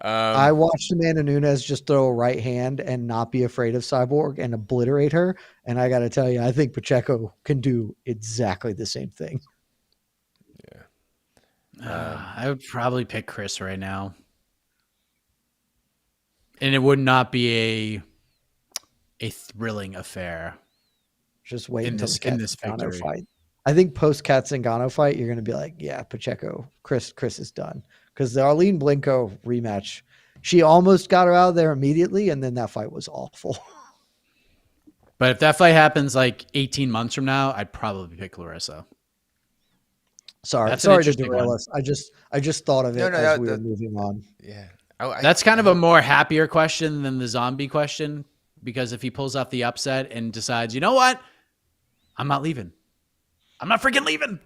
I watched Amanda Nunes just throw a right hand and not be afraid of Cyborg and obliterate her. And I got to tell you, I think Pacheco can do exactly the same thing. Yeah. I would probably pick Chris right now. And it would not be a thrilling affair. Just wait in until this Zingano fight. I think post Kat Zingano fight, you're going to be like, yeah, Pacheco, Chris is done. Because the Arlene Blenko rematch, she almost got her out of there immediately, and then that fight was awful. But if that fight happens like 18 months from now, I'd probably pick Larissa. Sorry to derail us. I just thought of it as we were moving on. Yeah. That's kind of a more happier question than the zombie question, because if he pulls off the upset and decides, you know what? I'm not leaving. I'm not freaking leaving.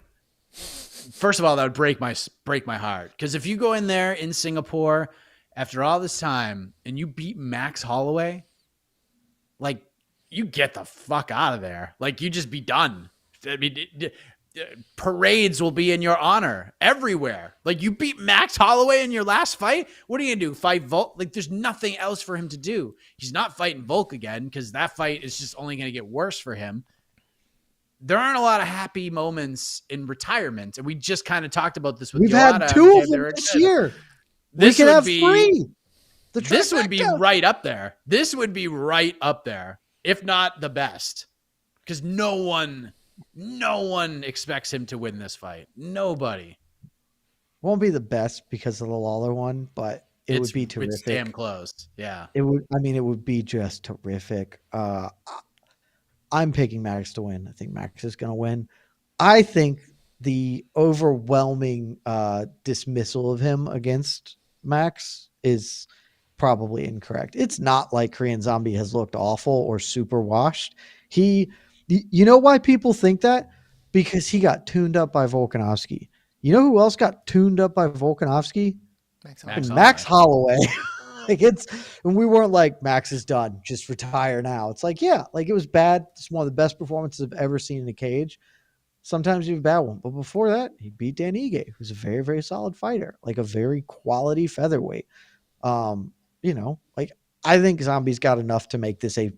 First of all, that would break my heart. Because if you go in there in Singapore after all this time and you beat Max Holloway, like, you get the fuck out of there. Like, you just be done. I mean, parades will be in your honor everywhere. Like, you beat Max Holloway in your last fight. What are you gonna do? Fight Volk? Like, there's nothing else for him to do. He's not fighting Volk again, because that fight is just only gonna get worse for him. There aren't a lot of happy moments in retirement, and we just kind of talked about this with We've Joanna had two of them this year. This we could have 3. This would be right up there. This would be right up there, if not the best, because no one expects him to win this fight. Nobody. Won't be the best because of the Lawler one, but it would be terrific. It's damn close. Yeah. It would be just terrific. I'm picking Max to win. I think Max is going to win. I think the overwhelming dismissal of him against Max is probably incorrect. It's not like Korean Zombie has looked awful or super washed. You know why people think that? Because he got tuned up by Volkanovski. You know who else got tuned up by Volkanovski? Max Holloway. And we weren't like, Max is done, just retire now. It's like, yeah, like, it was bad. It's one of the best performances I've ever seen in a cage. Sometimes you have a bad one, but before that, he beat Dan Ige, who's a very, very solid fighter, like a very quality featherweight. Like, I think Zombie's got enough to make this a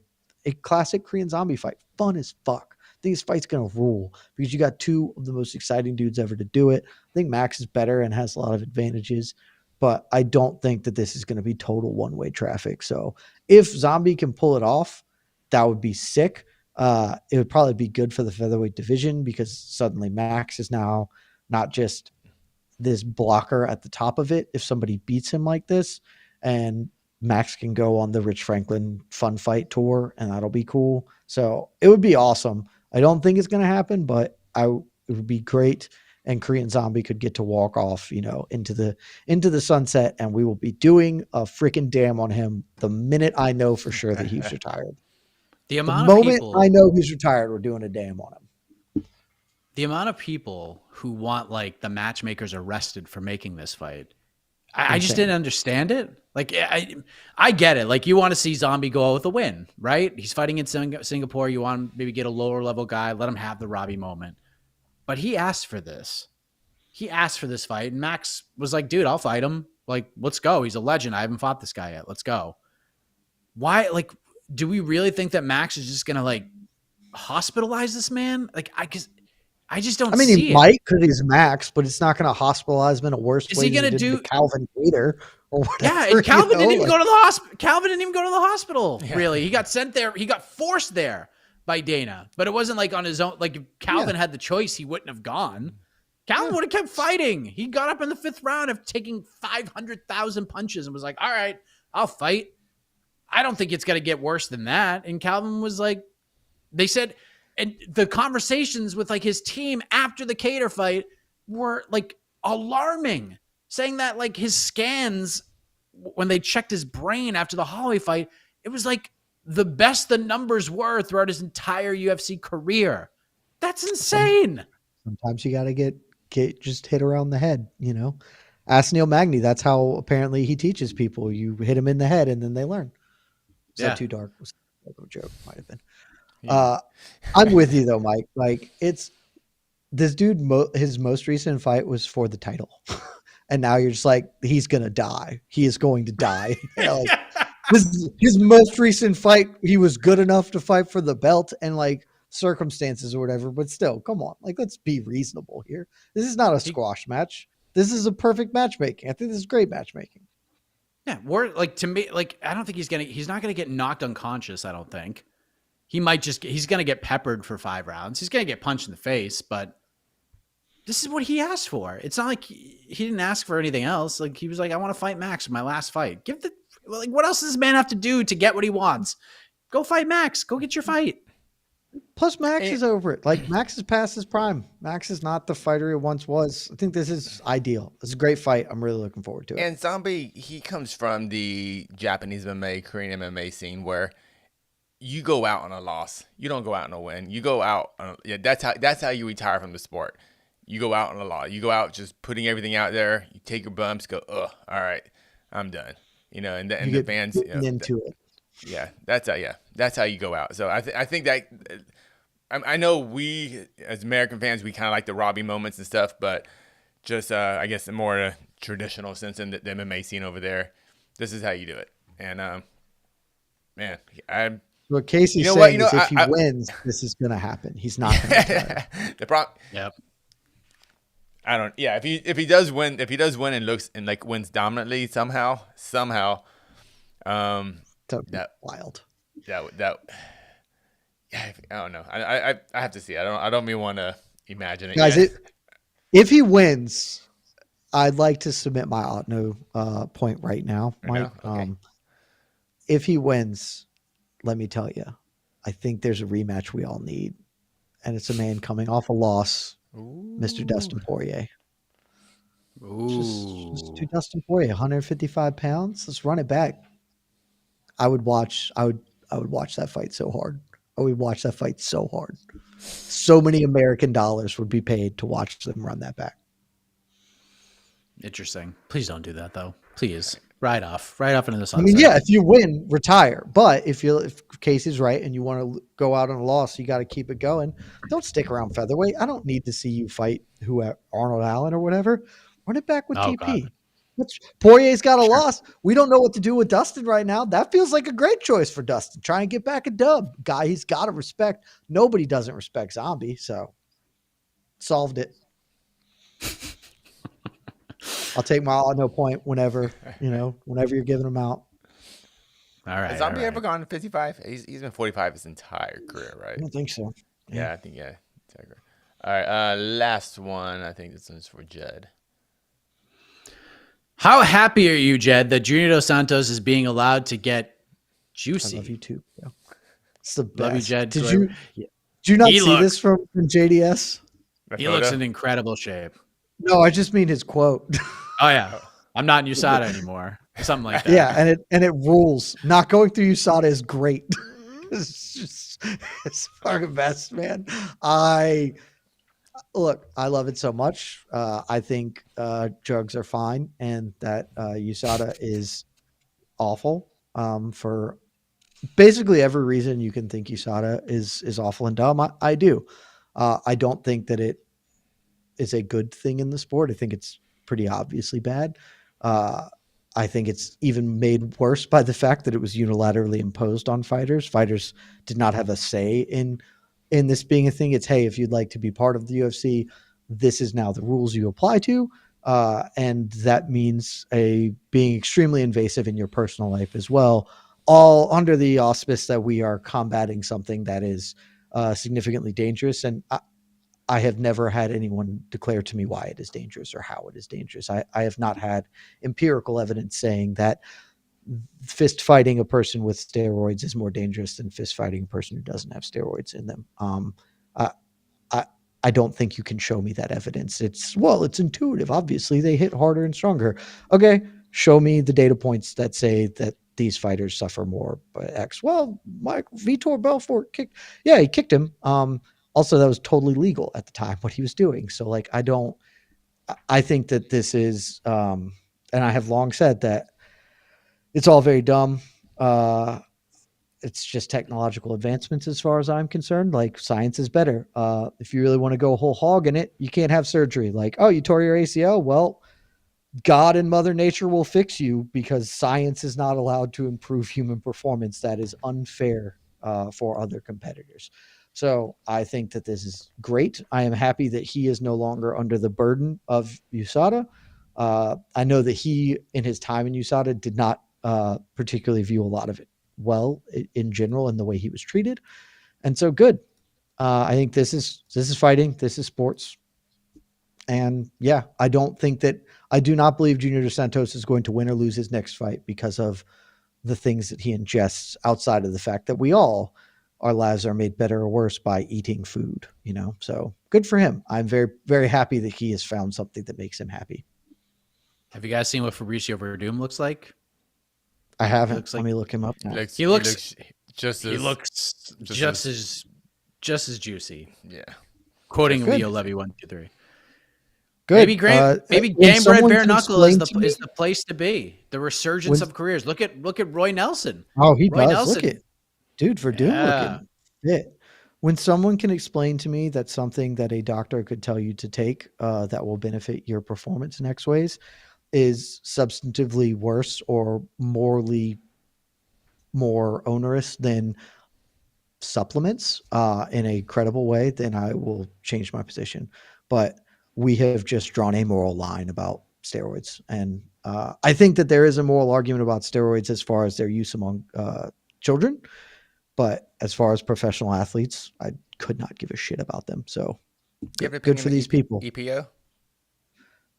classic Korean Zombie fight. Fun as fuck. I think this fight's going to rule because you got two of the most exciting dudes ever to do it. I think Max is better and has a lot of advantages, but I don't think that this is going to be total one-way traffic. So if Zombie can pull it off, that would be sick. It would probably be good for the featherweight division because suddenly Max is now not just this blocker at the top of it. If somebody beats him like this, and Max can go on the Rich Franklin Fun Fight Tour, and that'll be cool. So it would be awesome. I don't think it's going to happen, but it would be great. And Korean Zombie could get to walk off, into the sunset, and we will be doing a freaking damn on him the minute I know for sure that he's retired. The moment I know he's retired, we're doing a damn on him. The amount of people who want, like, the matchmakers arrested for making this fight, I just didn't understand it. Like, I get it. Like, you want to see Zombie go out with a win, right? He's fighting in Singapore. You want to maybe get a lower level guy, let him have the Robbie moment. But he asked for this. He asked for this fight, and Max was like, dude, I'll fight him. Like, let's go. He's a legend. I haven't fought this guy yet. Let's go. Why? Like, do we really think that Max is just going to, like, hospitalize this man? Like, I just don't see it. He might because he's Max, but it's not going to hospitalize him in a worse way he going to do Calvin Gator or whatever. Yeah, and Calvin didn't even like, go to the hospital. Calvin didn't even go to the hospital. Yeah. Really, he got sent there. He got forced there by Dana, but it wasn't like on his own. Like if Calvin had the choice, he wouldn't have gone. Calvin would have kept fighting. He got up in the 5th round of taking 500,000 punches and was like, "All right, I'll fight." I don't think it's going to get worse than that. And Calvin was like, they said, and the conversations with like his team after the Kattar fight were like alarming, saying that like his scans, when they checked his brain after the Holloway fight, it was like the best the numbers were throughout his entire UFC career. That's insane. Sometimes you got to get just hit around the head, Ask Neil Magny. That's how apparently he teaches people. You hit them in the head and then they learn. Is that too dark? Was a joke? Might have been. Yeah. I'm with you though, Mike. Like it's this dude. His most recent fight was for the title, and now you're just like, he's gonna die. He is going to die. Like, his most recent fight, he was good enough to fight for the belt, and like circumstances or whatever. But still, come on, like let's be reasonable here. This is not a squash match. This is a perfect matchmaking. I think this is great matchmaking. Yeah, we're like, to me, like I don't think he's not gonna get knocked unconscious. I don't think. He might he's going to get peppered for 5 rounds. He's going to get punched in the face, but this is what he asked for. It's not like he didn't ask for anything else. Like he was like, I want to fight Max in my last fight. What else does this man have to do to get what he wants? Go fight Max. Go get your fight. Plus Max is over it. Like Max is past his prime. Max is not the fighter he once was. I think this is ideal. It's a great fight. I'm really looking forward to it. And Zombie, he comes from the Japanese MMA, Korean MMA scene where you go out on a loss. You don't go out on a win. You go out on that's how you retire from the sport. You go out on a loss. You go out just putting everything out there. You take your bumps, go, all right, I'm done. And the fans into it. Yeah, that's how you go out. So I think that I know we as American fans, we kind of like the Robbie moments and stuff, but just I guess the more traditional sense in the MMA scene over there, this is how you do it. And man, what Casey's saying is if he wins, this is going to happen. He's not going to the problem. Yep. I don't. Yeah, if he does win and looks and like wins dominantly somehow, that wild. That. Yeah, I don't know. I have to see. I don't even want to imagine it. Guys, if he wins, I'd like to submit my Otno point right now, Mike. Okay. If he wins, let me tell you, I think there's a rematch we all need, and it's a man coming off a loss, Mr. Dustin Poirier. Just do Dustin Poirier, 155 pounds. Let's run it back. I would watch that fight so hard. I would watch that fight so hard. So many American dollars would be paid to watch them run that back. Interesting. Please don't do that though. Please. Right off into the sunset. I mean, yeah, if you win, retire. But if Casey's right and you want to go out on a loss, you got to keep it going. Don't stick around featherweight. I don't need to see you fight Arnold Allen or whatever. Run it back with TP. Poirier's got a loss. We don't know what to do with Dustin right now. That feels like a great choice for Dustin. Try and get back a dub. Guy he's got to respect. Nobody doesn't respect Zombie, so solved it. I'll take my no point whenever you're giving him out. All right. Has Zombie ever gone to 55? He's been 45 his entire career, right? I don't think so. Yeah, I think, yeah. All right, last one. I think this one's for Jed. How happy are you, Jed, that Junior Dos Santos is being allowed to get juicy? I love you too. Yeah. It's the best. Love you, Jed. Did you not see this from JDS? He looks in incredible shape. No, I just mean his quote. Oh yeah, I'm not in USADA anymore. Something like that. Yeah, and it rules. Not going through USADA is great. It's fucking best, man. I love it so much. I think drugs are fine, and that USADA is awful for basically every reason you can think USADA is awful and dumb. I do. I don't think that it is a good thing in the sport. I think it's pretty obviously bad. I think it's even made worse by the fact that it was unilaterally imposed on fighters. Fighters did not have a say in this being a thing. It's, hey, if you'd like to be part of the UFC, this is now the rules you apply to. And that means being extremely invasive in your personal life as well, all under the auspice that we are combating something that is significantly dangerous. And I have never had anyone declare to me why it is dangerous or how it is dangerous. I have not had empirical evidence saying that fist fighting a person with steroids is more dangerous than fist fighting a person who doesn't have steroids in them. I don't think you can show me that evidence. It's intuitive. Obviously, they hit harder and stronger. Okay, show me the data points that say that these fighters suffer more by X. Well, Vitor Belfort he kicked him. Also, that was totally legal at the time, what he was doing. So, like, I think that this is, and I have long said that it's all very dumb. It's just technological advancements as far as I'm concerned. Like, science is better. If you really want to go whole hog in it, you can't have surgery. Like, oh, you tore your ACL? Well, God and Mother Nature will fix you because science is not allowed to improve human performance. That is unfair for other competitors. So I think that this is great. I am happy that he is no longer under the burden of USADA. I know that he, in his time in USADA, did not particularly view a lot of it well in general in the way he was treated. And so good. I think this is fighting. This is sports. And yeah, I do not believe Junior Dos Santos is going to win or lose his next fight because of the things that he ingests outside of the fact that our lives are made better or worse by eating food, so good for him. I'm very, very happy that he has found something that makes him happy. Have you guys seen what Fabricio Verdum looks like? I haven't. Let me look him up now. He looks just as juicy. Yeah. Quoting Leo Levy 123. Good. Maybe game bread bare knuckle is the place to be. The resurgence of careers. Look at Roy Nelson. Oh, he Roy does. Nelson. Look at dude Verdum looking fit. When someone can explain to me that something that a doctor could tell you to take that will benefit your performance in X ways is substantively worse or morally more onerous than supplements in a credible way, then I will change my position. But we have just drawn a moral line about steroids. And I think that there is a moral argument about steroids as far as their use among children. But as far as professional athletes, I could not give a shit about them. So good for these people. EPO?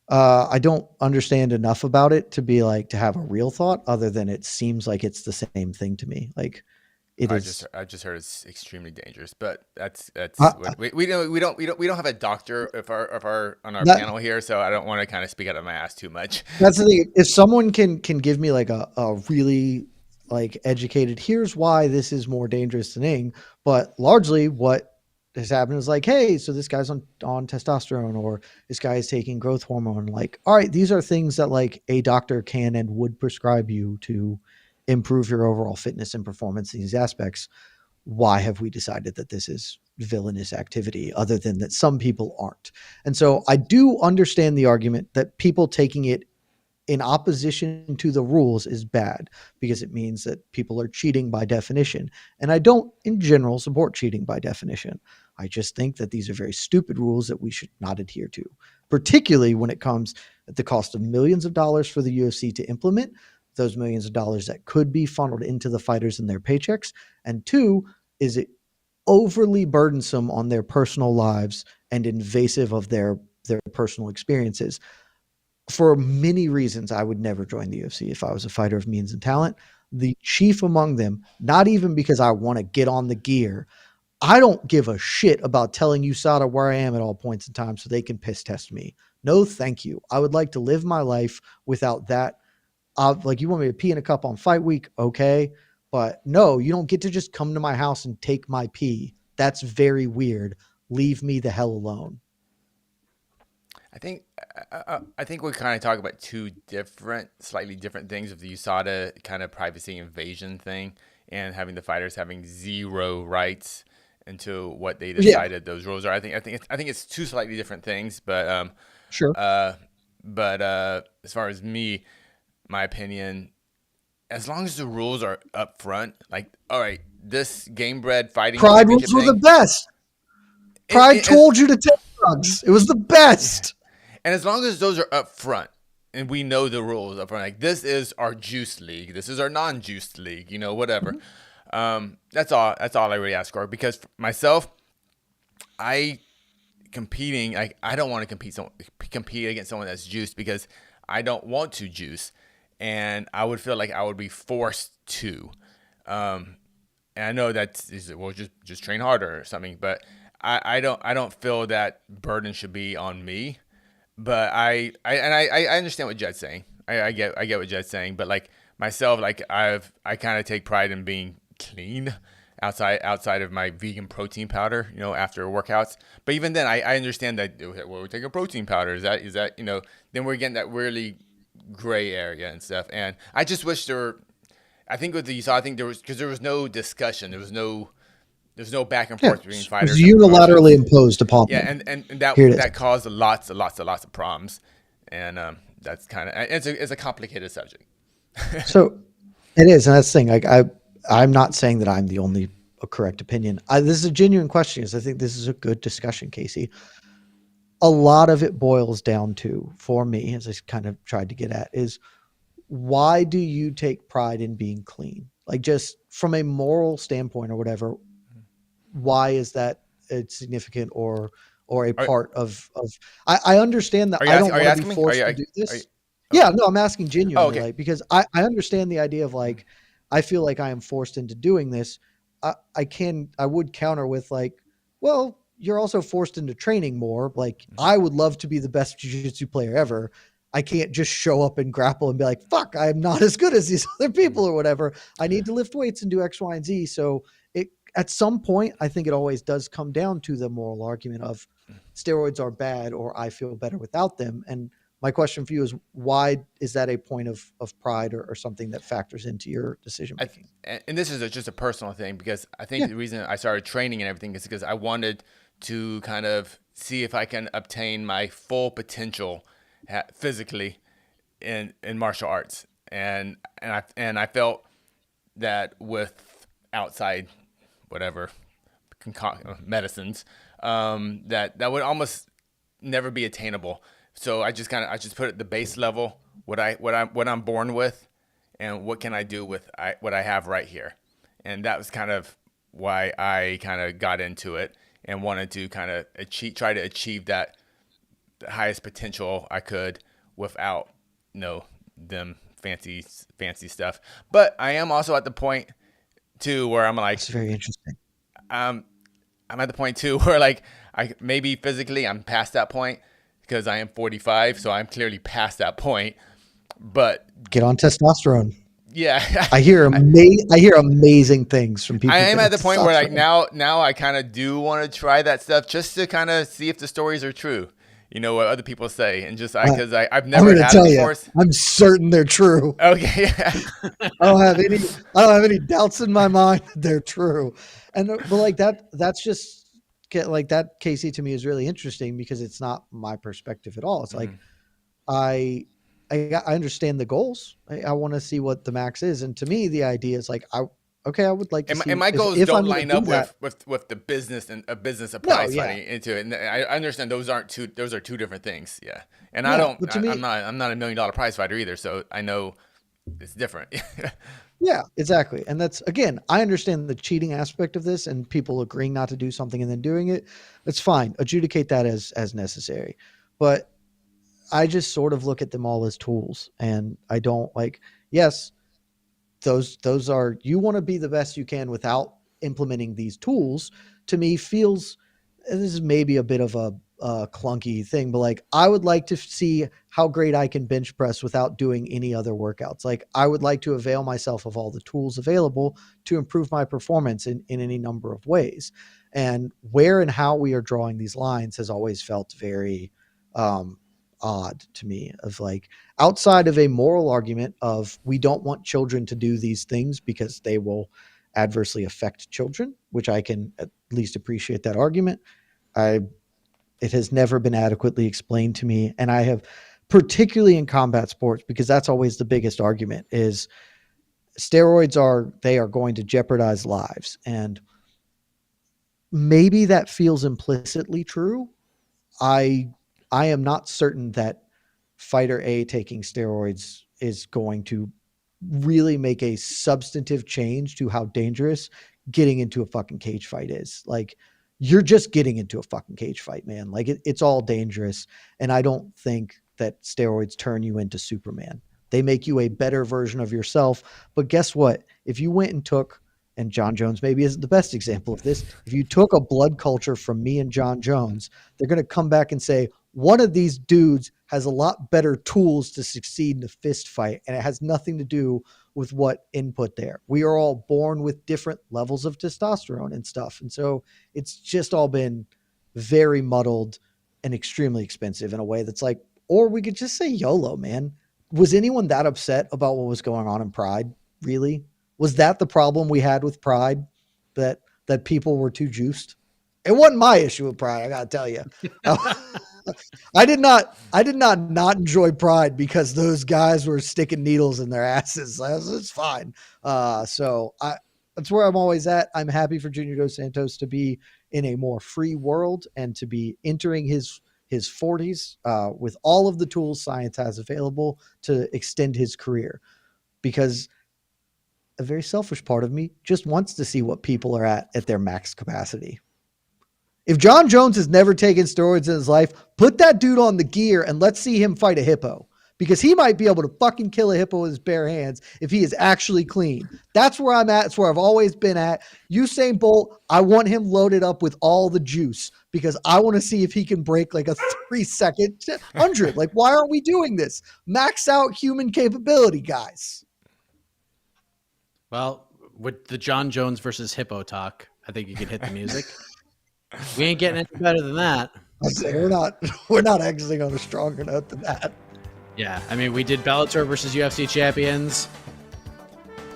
I don't understand enough about it to have a real thought other than it seems like it's the same thing to me. Like it is. I just heard it's extremely dangerous, but we don't have a doctor on our panel here, so I don't want to kind of speak out of my ass too much. That's the thing. If someone can give me like a really educated, here's why this is more dangerous than Ing, but largely what has happened is hey, so this guy's on testosterone, or this guy is taking growth hormone. All right, these are things that a doctor can and would prescribe you to improve your overall fitness and performance in these aspects. Why have we decided that this is villainous activity other than that some people aren't? And so I do understand the argument that people taking it in opposition to the rules is bad because it means that people are cheating by definition. And I don't in general support cheating by definition. I just think that these are very stupid rules that we should not adhere to, particularly when it comes at the cost of millions of dollars for the UFC to implement, those millions of dollars that could be funneled into the fighters and their paychecks. And two, is it overly burdensome on their personal lives and invasive of their personal experiences. For many reasons, I would never join the UFC if I was a fighter of means and talent. The chief among them, not even because I want to get on the gear. I don't give a shit about telling USADA where I am at all points in time so they can piss test me. No, thank you. I would like to live my life without that. You want me to pee in a cup on fight week? Okay. But no, you don't get to just come to my house and take my pee. That's very weird. Leave me the hell alone. I think we kind of talk about two slightly different things of the USADA kind of privacy invasion thing and having the fighters having zero rights into what they decided those rules are. I think it's two slightly different things, but sure. But as far as my opinion, as long as the rules are up front, all right, this game bred fighting Pride rules were the best. Pride told you to take drugs. It was the best. And as long as those are up front and we know the rules up front, like this is our juice league, this is our non-juice league, whatever. That's all I really ask for, because for myself, I don't want to compete against someone that's juiced, because I don't want to juice, and I would feel like I would be forced to. And I know just train harder or something, but I don't feel that burden should be on me. But I understand what Jed's saying. I get what Jed's saying, but like myself, like I kind of take pride in being clean outside of my vegan protein powder, after workouts. But even then, I understand that, well, we take a protein powder. Is that then we're getting that really gray area and stuff. And I just wish I think with I think there was no discussion. There's no back and forth between fighters. It was unilaterally imposed upon them. And that caused lots of problems. And that's kind of, it's a complicated subject. So it is, and that's the thing. Like I'm not saying that I'm the only correct opinion. This is a genuine question, because I think this is a good discussion, Casey. A lot of it boils down to, for me, as I kind of tried to get at, is why do you take pride in being clean? Like, just from a moral standpoint or whatever, why is that significant or a part of I understand that I don't want to be forced to do this. Yeah, no, I'm asking genuinely, like, because I understand the idea of like, I feel like I am forced into doing this. I would counter with like, well, you're also forced into training more. Like, I would love to be the best jiu-jitsu player ever. I can't just show up and grapple and be like, fuck, I'm not as good as these other people or whatever. I need to lift weights and do X, Y, and Z. So at some point, I think it always does come down to the moral argument of steroids are bad, or I feel better without them. And my question for you is, why is that a point of pride or something that factors into your decision making? And this is just a personal thing, because I think the reason I started training and everything is because I wanted to kind of see if I can obtain my full potential physically in martial arts. And I felt that with outside whatever medicines, that would almost never be attainable. So I just put it at the base level, what I'm born with, and what can I do with what I have right here. And that was kind of why I kind of got into it and wanted to kind of try to achieve that the highest potential I could without them fancy stuff. But I am also at the point too where I'm like, it's very interesting. I'm at the point too where like maybe physically I'm past that point, because I am 45, so I'm clearly past that point. But get on testosterone. Yeah, I hear amazing things from people. I am at the point where like now I kind of do want to try that stuff, just to kind of see if the stories are true. What other people say, and just because I've never had it before. I'm certain they're true. Okay, yeah. I don't have any doubts in my mind that they're true. And but like that's just like that, Casey, to me is really interesting, because it's not my perspective at all. It's like I understand the goals. I want to see what the max is, and to me the idea is like I would like to see. And my goals don't line up with the business and a business of prize fighting into it. And I understand those are two different things. Yeah, and I'm not $1 million prize fighter either, so I know it's different. Yeah, exactly. And that's, again, I understand the cheating aspect of this and people agreeing not to do something and then doing it. That's fine. Adjudicate that as necessary. But I just sort of look at them all as tools, and I don't like, yes, those are, you want to be the best you can without implementing these tools. To me feels, and this is maybe a bit of a clunky thing, but like, I would like to see how great I can bench press without doing any other workouts. Like, I would like to avail myself of all the tools available to improve my performance in any number of ways. And where and how we are drawing these lines has always felt very odd to me, of like, outside of a moral argument of we don't want children to do these things because they will adversely affect children, which I can at least appreciate that argument. It has never been adequately explained to me. And I have, particularly in combat sports, because that's always the biggest argument, is steroids are going to jeopardize lives. And maybe that feels implicitly true. I I am not certain that fighter A taking steroids is going to really make a substantive change to how dangerous getting into a fucking cage fight is. Like, you're just getting into a fucking cage fight, man. Like, it's all dangerous. And I don't think that steroids turn you into Superman. They make you a better version of yourself. But guess what? If you went and took, and John Jones maybe isn't the best example of this, if you took a blood culture from me and John Jones, they're going to come back and say, one of these dudes has a lot better tools to succeed in a fist fight, and it has nothing to do with what input there. We are all born with different levels of testosterone and stuff. And so it's just all been very muddled and extremely expensive in a way that's like, or we could just say YOLO, man. Was anyone that upset about what was going on in Pride? Really? Was that the problem we had with Pride? That people were too juiced? It wasn't my issue with Pride, I gotta tell you. I did not enjoy Pride because those guys were sticking needles in their asses. It's fine. So that's where I'm always at. I'm happy for Junior Dos Santos to be in a more free world and to be entering his 40s with all of the tools science has available to extend his career, because a very selfish part of me just wants to see what people are at their max capacity. If John Jones has never taken steroids in his life, put that dude on the gear and let's see him fight a hippo, because he might be able to fucking kill a hippo with his bare hands if he is actually clean. That's where I'm at. It's where I've always been at. Usain Bolt, I want him loaded up with all the juice because I want to see if he can break like a 3-second 100. Like, why aren't we doing this? Max out human capability, guys. Well, with the John Jones versus hippo talk, I think you could hit the music. We ain't getting any better than that. I say we're not exiting on a stronger note than that. Yeah, I mean, we did Bellator versus UFC champions.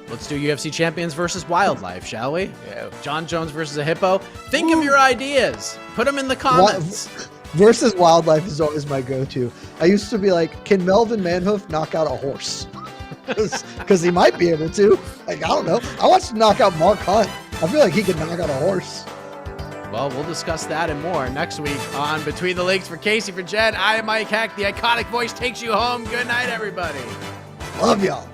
Let's do UFC champions versus wildlife, shall we? Yeah. John Jones versus a hippo. Think of your ideas. Put them in the comments. Versus wildlife is always my go-to. I used to be like, can Melvin Manhoof knock out a horse? Because he might be able to. Like, I don't know. I watched him knock out Mark Hunt. I feel like he could knock out a horse. Well, we'll discuss that and more next week on Between the Links. For Casey, for Jed, I am Mike Heck. The iconic voice takes you home. Good night, everybody. Love y'all.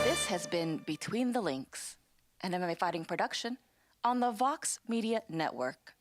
This has been Between the Links, an MMA fighting production on the Vox Media Network.